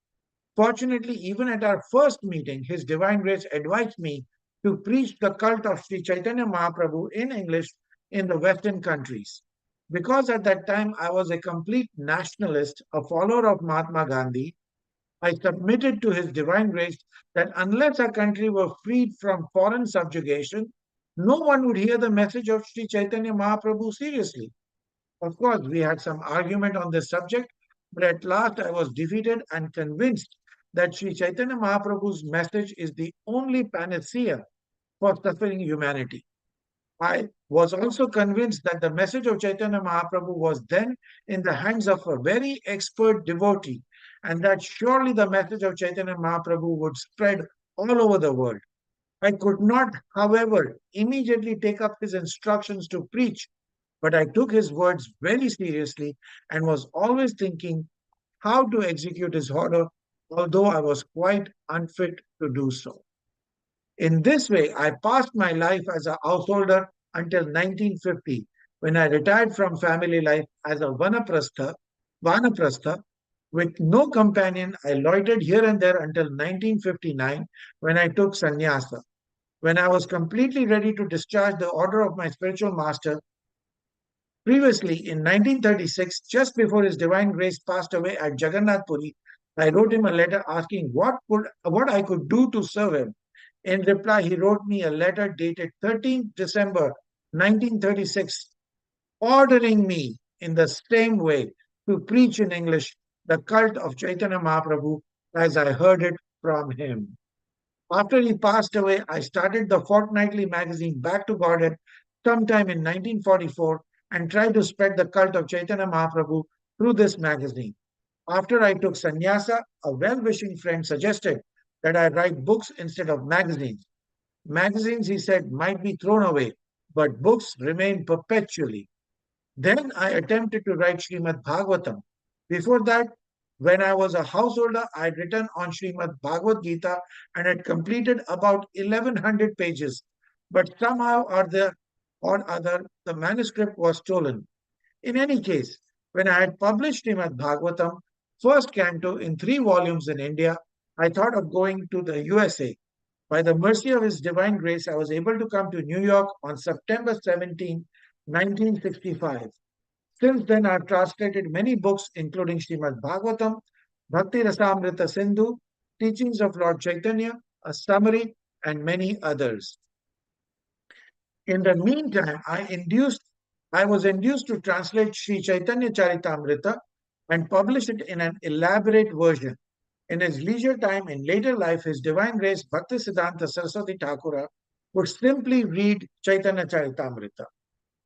Fortunately, even at our first meeting, His Divine Grace advised me to preach the cult of Sri Chaitanya Mahaprabhu in English in the Western countries. Because at that time I was a complete nationalist, a follower of Mahatma Gandhi, I submitted to His Divine Grace that unless our country were freed from foreign subjugation, no one would hear the message of Sri Chaitanya Mahaprabhu seriously. Of course, we had some argument on this subject, but at last I was defeated and convinced that Sri Chaitanya Mahaprabhu's message is the only panacea for suffering humanity. I was also convinced that the message of Chaitanya Mahaprabhu was then in the hands of a very expert devotee, and that surely the message of Chaitanya Mahaprabhu would spread all over the world. I could not, however, immediately take up his instructions to preach, but I took his words very seriously and was always thinking how to execute his order, although I was quite unfit to do so. In this way, I passed my life as a householder until 1950, when I retired from family life as a vanaprastha, with no companion. I loitered here and there until 1959, when I took sannyasa. When I was completely ready to discharge the order of my spiritual master, previously in 1936, just before His Divine Grace passed away at Jagannath Puri, I wrote him a letter asking what I could do to serve him. In reply, he wrote me a letter dated 13th December 1936, ordering me in the same way to preach in English the cult of Chaitanya Mahaprabhu as I heard it from him. After he passed away, I started the fortnightly magazine Back to Godhead sometime in 1944 and tried to spread the cult of Chaitanya Mahaprabhu through this magazine. After I took sannyasa, a well-wishing friend suggested that I write books instead of magazines. Magazines, he said, might be thrown away, but books remain perpetually. Then I attempted to write Srimad Bhagavatam. Before that, when I was a householder, I had written on Srimad Bhagavad Gita and had completed about 1100 pages. But somehow or other, the manuscript was stolen. In any case, when I had published Srimad Bhagavatam, first canto in 3 volumes in India, I thought of going to the USA. By the mercy of His Divine Grace, I was able to come to New York on September 17, 1965. Since then, I've translated many books, including Srimad Bhagavatam, Bhakti Rasamrita Sindhu, Teachings of Lord Chaitanya, a summary, and many others. In the meantime, I was induced to translate Sri Chaitanya Charitamrita and publish it in an elaborate version. In his leisure time in later life, His Divine Grace Bhaktisiddhanta Saraswati Thakura would simply read Chaitanya Charitamrita.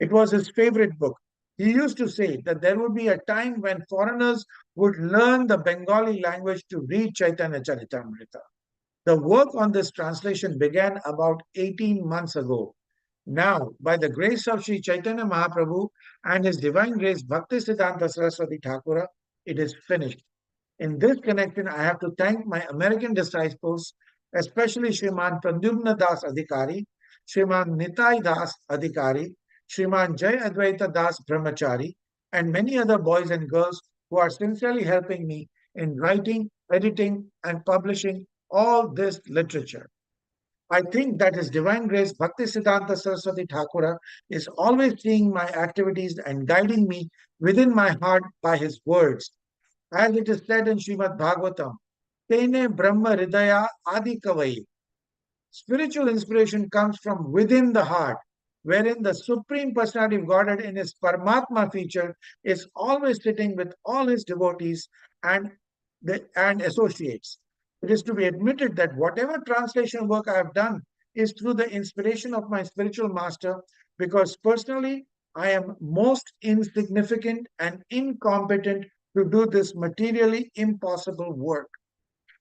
It was his favorite book. He used to say that there would be a time when foreigners would learn the Bengali language to read Chaitanya Charitamrita. The work on this translation began about 18 months ago. Now, by the grace of Sri Chaitanya Mahaprabhu and His Divine Grace Bhaktisiddhanta Saraswati Thakura, it is finished. In this connection, I have to thank my American disciples, especially Shriman Pradyumna Das Adhikari, Shriman Nitai Das Adhikari, Shriman Jay Advaita Das Brahmachari, and many other boys and girls who are sincerely helping me in writing, editing, and publishing all this literature. I think that His Divine Grace Bhaktisiddhanta Saraswati Thakura is always seeing my activities and guiding me within my heart by His words. As it is said in Srimad Bhagavatam, Tene Brahma Hridaya Adi Kavai. Spiritual inspiration comes from within the heart, wherein the Supreme Personality of Godhead in His Paramatma feature is always sitting with all His devotees and associates. It is to be admitted that whatever translation work I have done is through the inspiration of my spiritual master, because personally I am most insignificant and incompetent to do this materially impossible work.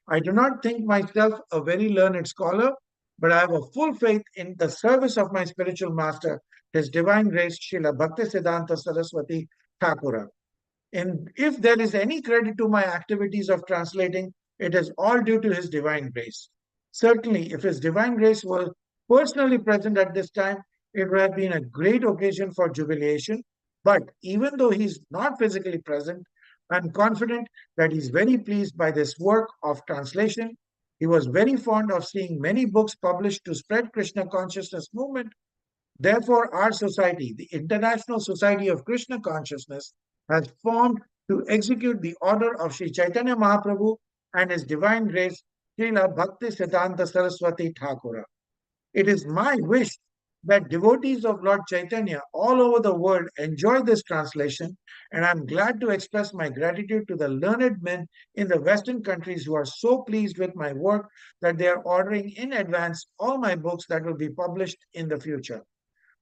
I do not think myself a very learned scholar, but I have a full faith in the service of my spiritual master, His Divine Grace Srila Bhaktisiddhanta Saraswati Thakura. And if there is any credit to my activities of translating, it is all due to His Divine Grace. Certainly, if His Divine Grace were personally present at this time, it would have been a great occasion for jubilation. But even though He is not physically present, I'm confident that He's very pleased by this work of translation. He was very fond of seeing many books published to spread Krishna consciousness movement. Therefore, our society, the International Society of Krishna Consciousness, has formed to execute the order of Sri Chaitanya Mahaprabhu and His Divine Grace, Srila Bhaktisiddhanta Saraswati Thakura. It is my wish that devotees of Lord Chaitanya all over the world enjoy this translation, and I'm glad to express my gratitude to the learned men in the Western countries who are so pleased with my work that they are ordering in advance all my books that will be published in the future.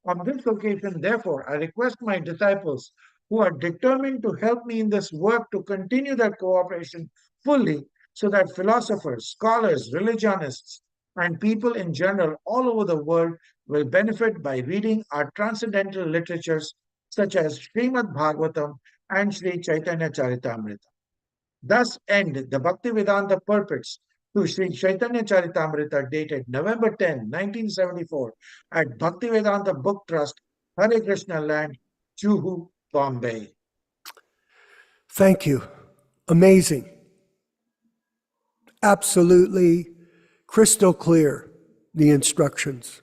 On this occasion, therefore, I request my disciples who are determined to help me in this work to continue their cooperation fully, so that philosophers, scholars, religionists, and people in general all over the world will benefit by reading our transcendental literatures such as Srimad Bhagavatam and Sri Chaitanya Charitamrita. Thus end the Bhaktivedanta purports to Sri Chaitanya Charitamrita dated November 10, 1974 at Bhaktivedanta Book Trust, Hare Krishna Land, Juhu, Bombay. Thank you. Amazing. Absolutely crystal clear, the instructions.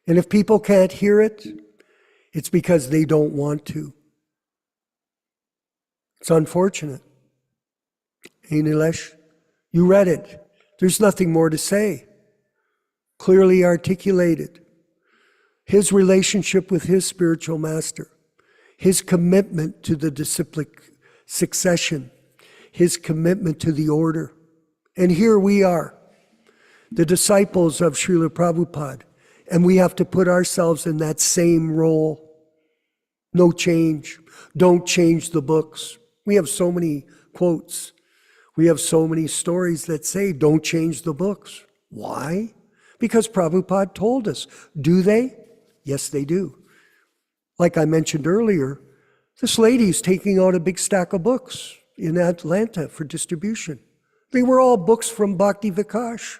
And if people can't hear it, it's because they don't want to. It's unfortunate. Hey, Nilesh, you read it. There's nothing more to say. Clearly articulated. His relationship with his spiritual master, his commitment to the disciplic succession, his commitment to the order. And here we are, the disciples of Srila Prabhupada, and we have to put ourselves in that same role. No change. Don't change the books. We have so many quotes. We have so many stories that say, don't change the books. Why? Because Prabhupada told us. Do they? Yes, they do. Like I mentioned earlier, this lady's taking out a big stack of books in Atlanta for distribution. They were all books from Bhakti Vikash.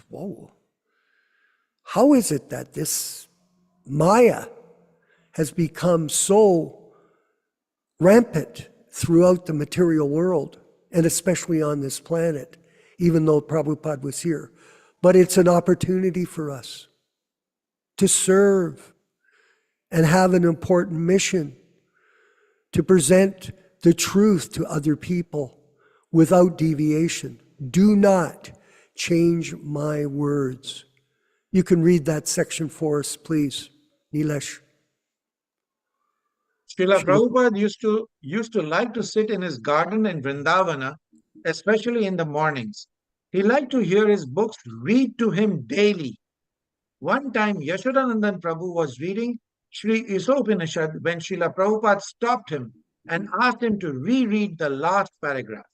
Whoa. How is it that this Maya has become so rampant throughout the material world, and especially on this planet, even though Prabhupada was here? But it's an opportunity for us to serve and have an important mission to present the truth to other people without deviation. Do not change my words. You can read that section for us, please, Nilesh. Srila Prabhupada used to like to sit in his garden in Vrindavana, especially in the mornings. He liked to hear his books read to him daily. One time, Yashodanandan Prabhu was reading Sri Isopanishad when Srila Prabhupada stopped him and asked him to reread the last paragraph.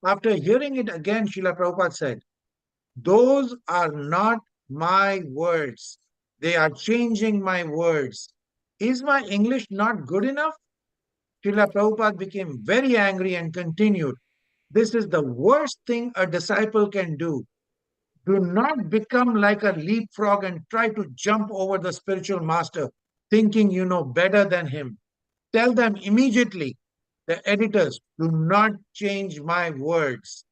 After hearing it again, Srila Prabhupada said, "Those are not my words. They are changing my words. Is my English not good enough?" Srila Prabhupada became very angry and continued, "This is the worst thing a disciple can do. Do not become like a leapfrog and try to jump over the spiritual master, thinking you know better than him. Tell them immediately, the editors, do not change my words."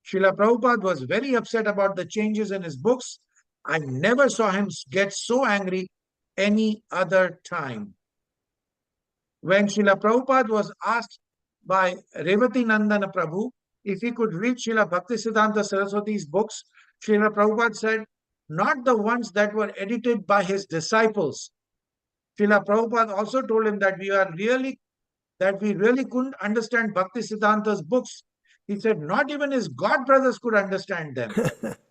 Srila Prabhupada was very upset about the changes in his books. I never saw him get so angry any other time. When Srila Prabhupada was asked by Revati Nandana Prabhu if he could read Srila Bhaktisiddhanta Saraswati's books, Srila Prabhupada said, "Not the ones that were edited by his disciples." Srila Prabhupada also told him that we really couldn't understand Bhaktisiddhanta's books. He said, not even his god brothers could understand them.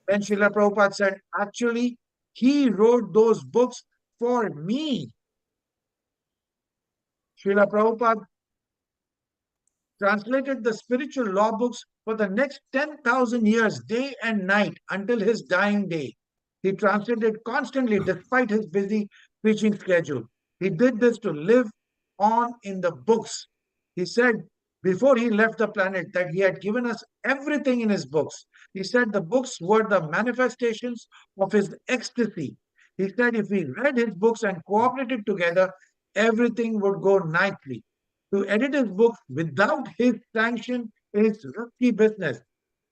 Then Srila Prabhupada said, "Actually, he wrote those books for me." Srila Prabhupada translated the spiritual law books for the next 10,000 years, day and night, until his dying day. He translated constantly despite his busy preaching schedule. He did this to live on in the books. He said before he left the planet that he had given us everything in his books. He said the books were the manifestations of his ecstasy. He said if we read his books and cooperated together, everything would go nicely. To edit his books without his sanction is risky business.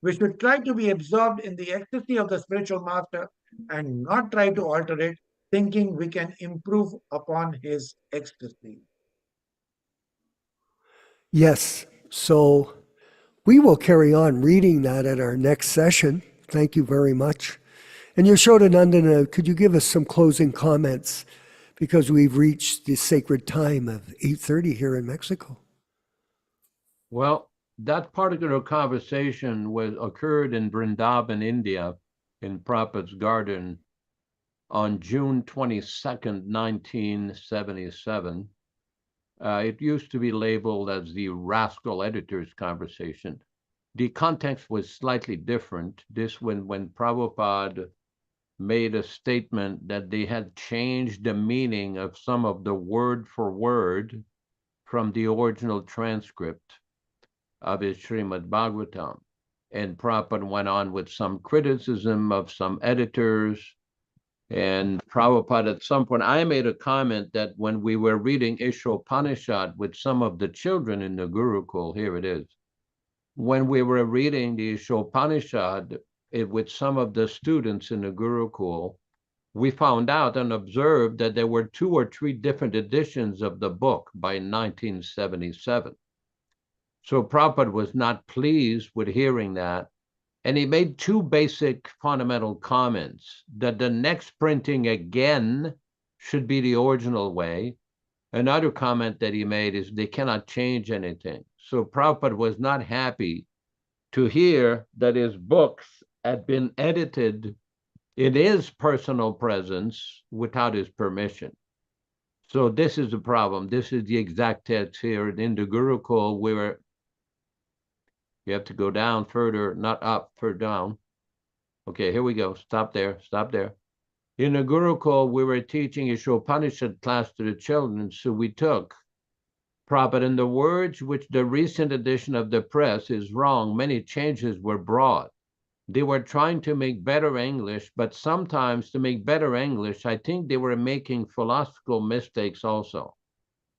We should try to be absorbed in the ecstasy of the spiritual master and not try to alter it, thinking we can improve upon his ecstasy. Yes, so we will carry on reading that at our next session. Thank you very much. And Yashodanandana, could you give us some closing comments? Because we've reached the sacred time of 8:30 here in Mexico. Well, that particular conversation occurred in Vrindavan, India, in Prabhupada's garden on June 22nd, 1977. It used to be labeled as the rascal editor's conversation. The context was slightly different. This when Prabhupada made a statement that they had changed the meaning of some of the word for word from the original transcript of his Srimad Bhagavatam. And Prabhupada went on with some criticism of some editors. And Prabhupada, at some point, I made a comment that when we were reading Ishopanishad with some of the children in the Gurukul, here it is. When we were reading the Ishopanishad with some of the students in the Gurukul, we found out and observed that there were 2 or 3 different editions of the book by 1977. So Prabhupada was not pleased with hearing that. And he made 2 basic fundamental comments, that the next printing again should be the original way. Another comment that he made is they cannot change anything. So Prabhupada was not happy to hear that his books had been edited in his personal presence without his permission. So this is the problem. This is the exact text here in the Gurukul, where you have to go down further, not up, further down. Okay, here we go. Stop there. Stop there. In the Gurukul, we were teaching Ishopanishad class to the children, so we took Prabhupada, in the words which the recent edition of the press is wrong, many changes were brought. They were trying to make better English, but sometimes to make better English, I think they were making philosophical mistakes also.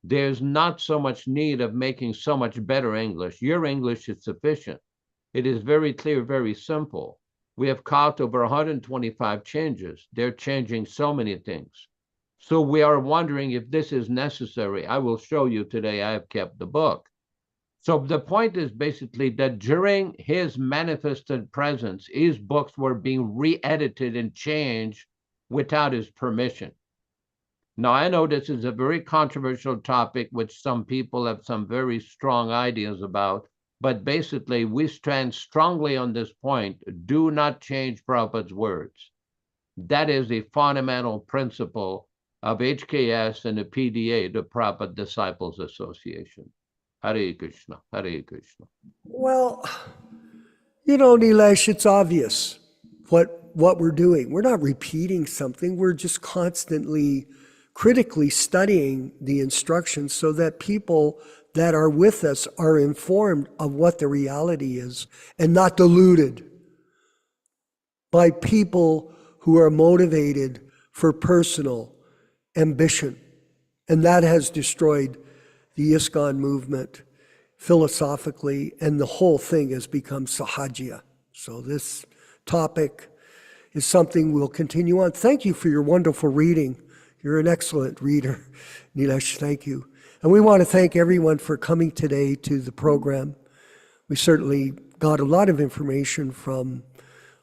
There's not so much need of making so much better English. Your English is sufficient. It is very clear, very simple. We have caught over 125 changes. They're changing so many things. So we are wondering if this is necessary. I will show you today. I have kept the book. So the point is basically that during his manifested presence, his books were being re-edited and changed without his permission. Now, I know this is a very controversial topic, which some people have some very strong ideas about, but basically we stand strongly on this point. Do not change Prabhupada's words. That is a fundamental principle of HKS and the PDA, the Prabhupada Disciples Association. Hare Krishna, Hare Krishna. Well, you know, Nilesh, it's obvious what we're doing. We're not repeating something. We're just constantly critically studying the instructions so that people that are with us are informed of what the reality is and not deluded by people who are motivated for personal ambition. And that has destroyed the ISKCON movement philosophically, and the whole thing has become sahajya. So this topic is something we'll continue on. Thank you for your wonderful reading. You're an excellent reader, Nilesh. Thank you. And we want to thank everyone for coming today to the program. We certainly got a lot of information from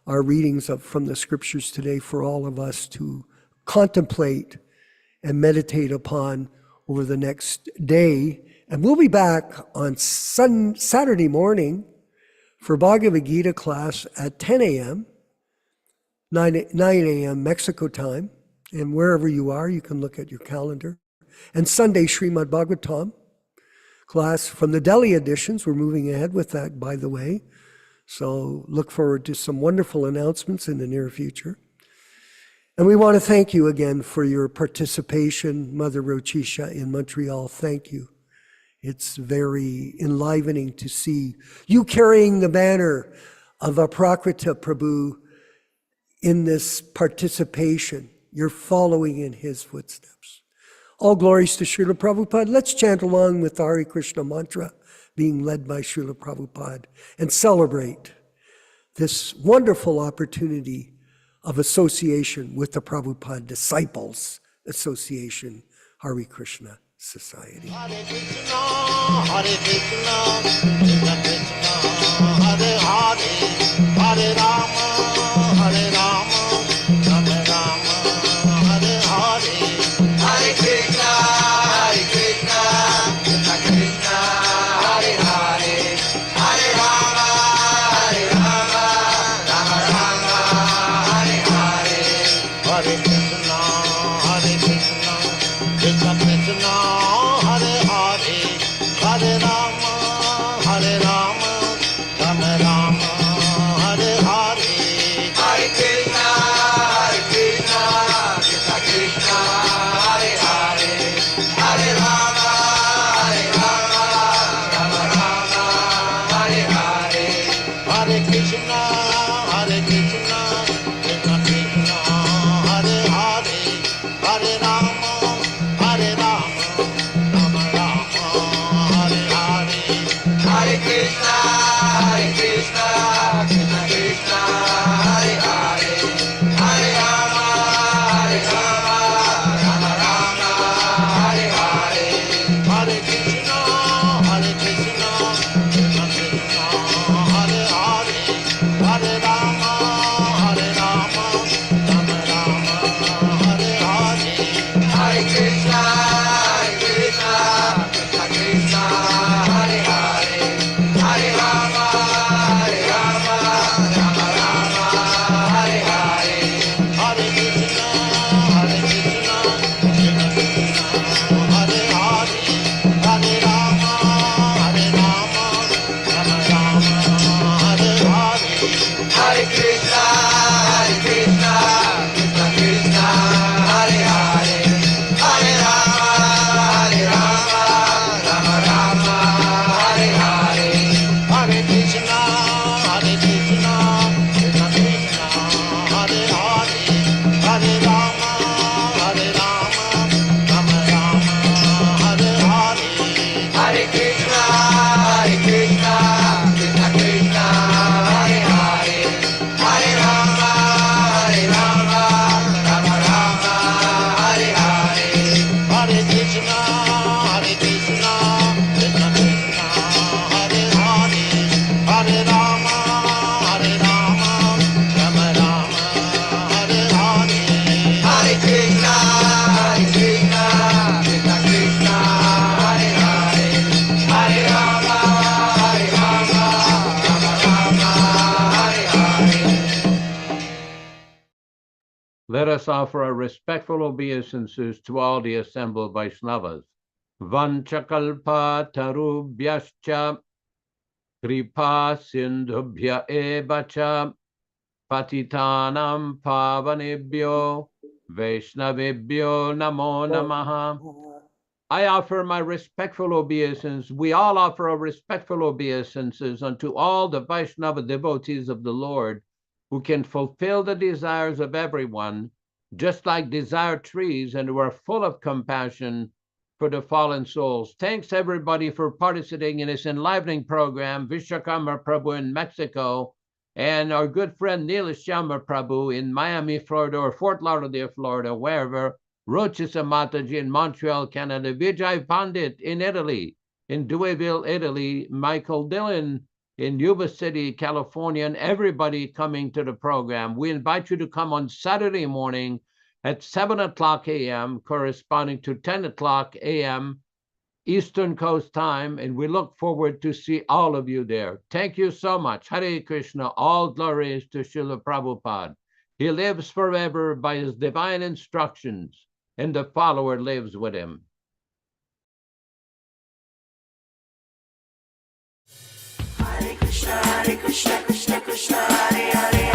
our readings from the scriptures today for all of us to contemplate and meditate upon over the next day. And we'll be back on Saturday morning for Bhagavad Gita class at 10 a.m., 9 a.m. Mexico time. And wherever you are, you can look at your calendar. And Sunday, Srimad Bhagavatam class from the Delhi editions. We're moving ahead with that, by the way. So look forward to some wonderful announcements in the near future. And we want to thank you again for your participation, Mother Rochisha in Montreal. Thank you. It's very enlivening to see you carrying the banner of Aprakrita Prabhu in this participation. You're following in his footsteps. All glories to Srila Prabhupada. Let's chant along with the Hare Krishna mantra being led by Srila Prabhupada and celebrate this wonderful opportunity of association with the Prabhupada Disciples Association, Hare Krishna Society. Hare Krishna, Krishna Krishna, Hare Hare, Hare Rama, Hare Rama, Rama Rama, Hare Hare. Hare Krishna, Krishna Krishna, Hare Hare, Hare Rama, Rama Rama, Hare Hare. Hare Krishna, Krishna Krishna, Hare Hare, Hare Rama, Rama Rama, Hare Hare. Hare Krishna, Krishna Krishna, Hare Hare, Hare Rama, Rama Rama, Hare Hare. Hare Krishna, Krishna Krishna, Hare Hare, Hare Rama, Rama Rama, Hare Hare. Hare Krishna, Krishna Krishna, Hare Hare, Hare Rama, Rama Rama, Hare Hare. Hare Krishna, Krishna Krishna, Hare Hare, Hare Rama, Rama Rama, Hare Hare. Hare Krishna, Krishna Krishna, Hare Hare, Hare Rama, Rama Rama, Hare Hare. Hare Krishna, Krishna Krishna, Hare Hare, Hare Rama, Rama Rama, Hare Hare. Hare Krishna, Krishna Krishna, Hare Hare, Hare Rama, Rama Rama, Hare Hare. Hare Krishna, Krishna Krishna, Hare Hare, Hare Rama, Rama Rama, Hare Hare. Hare Krishna, Krishna Krishna, Hare Hare, Hare Rama, Rama Let us offer our respectful obeisances to all the assembled Vaishnavas. Vanchakalpa tarubhyascha kripa sindhubhya evacha patitanam pavanebhyo Vaishnavebhyo namo namaha. I offer my respectful obeisance. We all offer our respectful obeisances unto all the Vaishnava devotees of the Lord, who can fulfill the desires of everyone, just like desire trees, and who are full of compassion for the fallen souls. Thanks everybody for participating in this enlivening program. Vishwakarma Prabhu in Mexico, and our good friend Nityānanda Prabhu in Miami, Florida, or Fort Lauderdale, Florida, wherever. Rochisa Mataji in Montreal, Canada. Vijay Pandit in Italy, in Oroville, Italy. Michael Dillon in Yuba City, California, and everybody coming to the program. We invite you to come on Saturday morning at 7 o'clock a.m., corresponding to 10 o'clock a.m. Eastern Coast time, and we look forward to see all of you there. Thank you so much. Hare Krishna. All glories to Srila Prabhupada. He lives forever by his divine instructions, and the follower lives with him. Hare Krishna, Krishna Krishna, Hare Hare.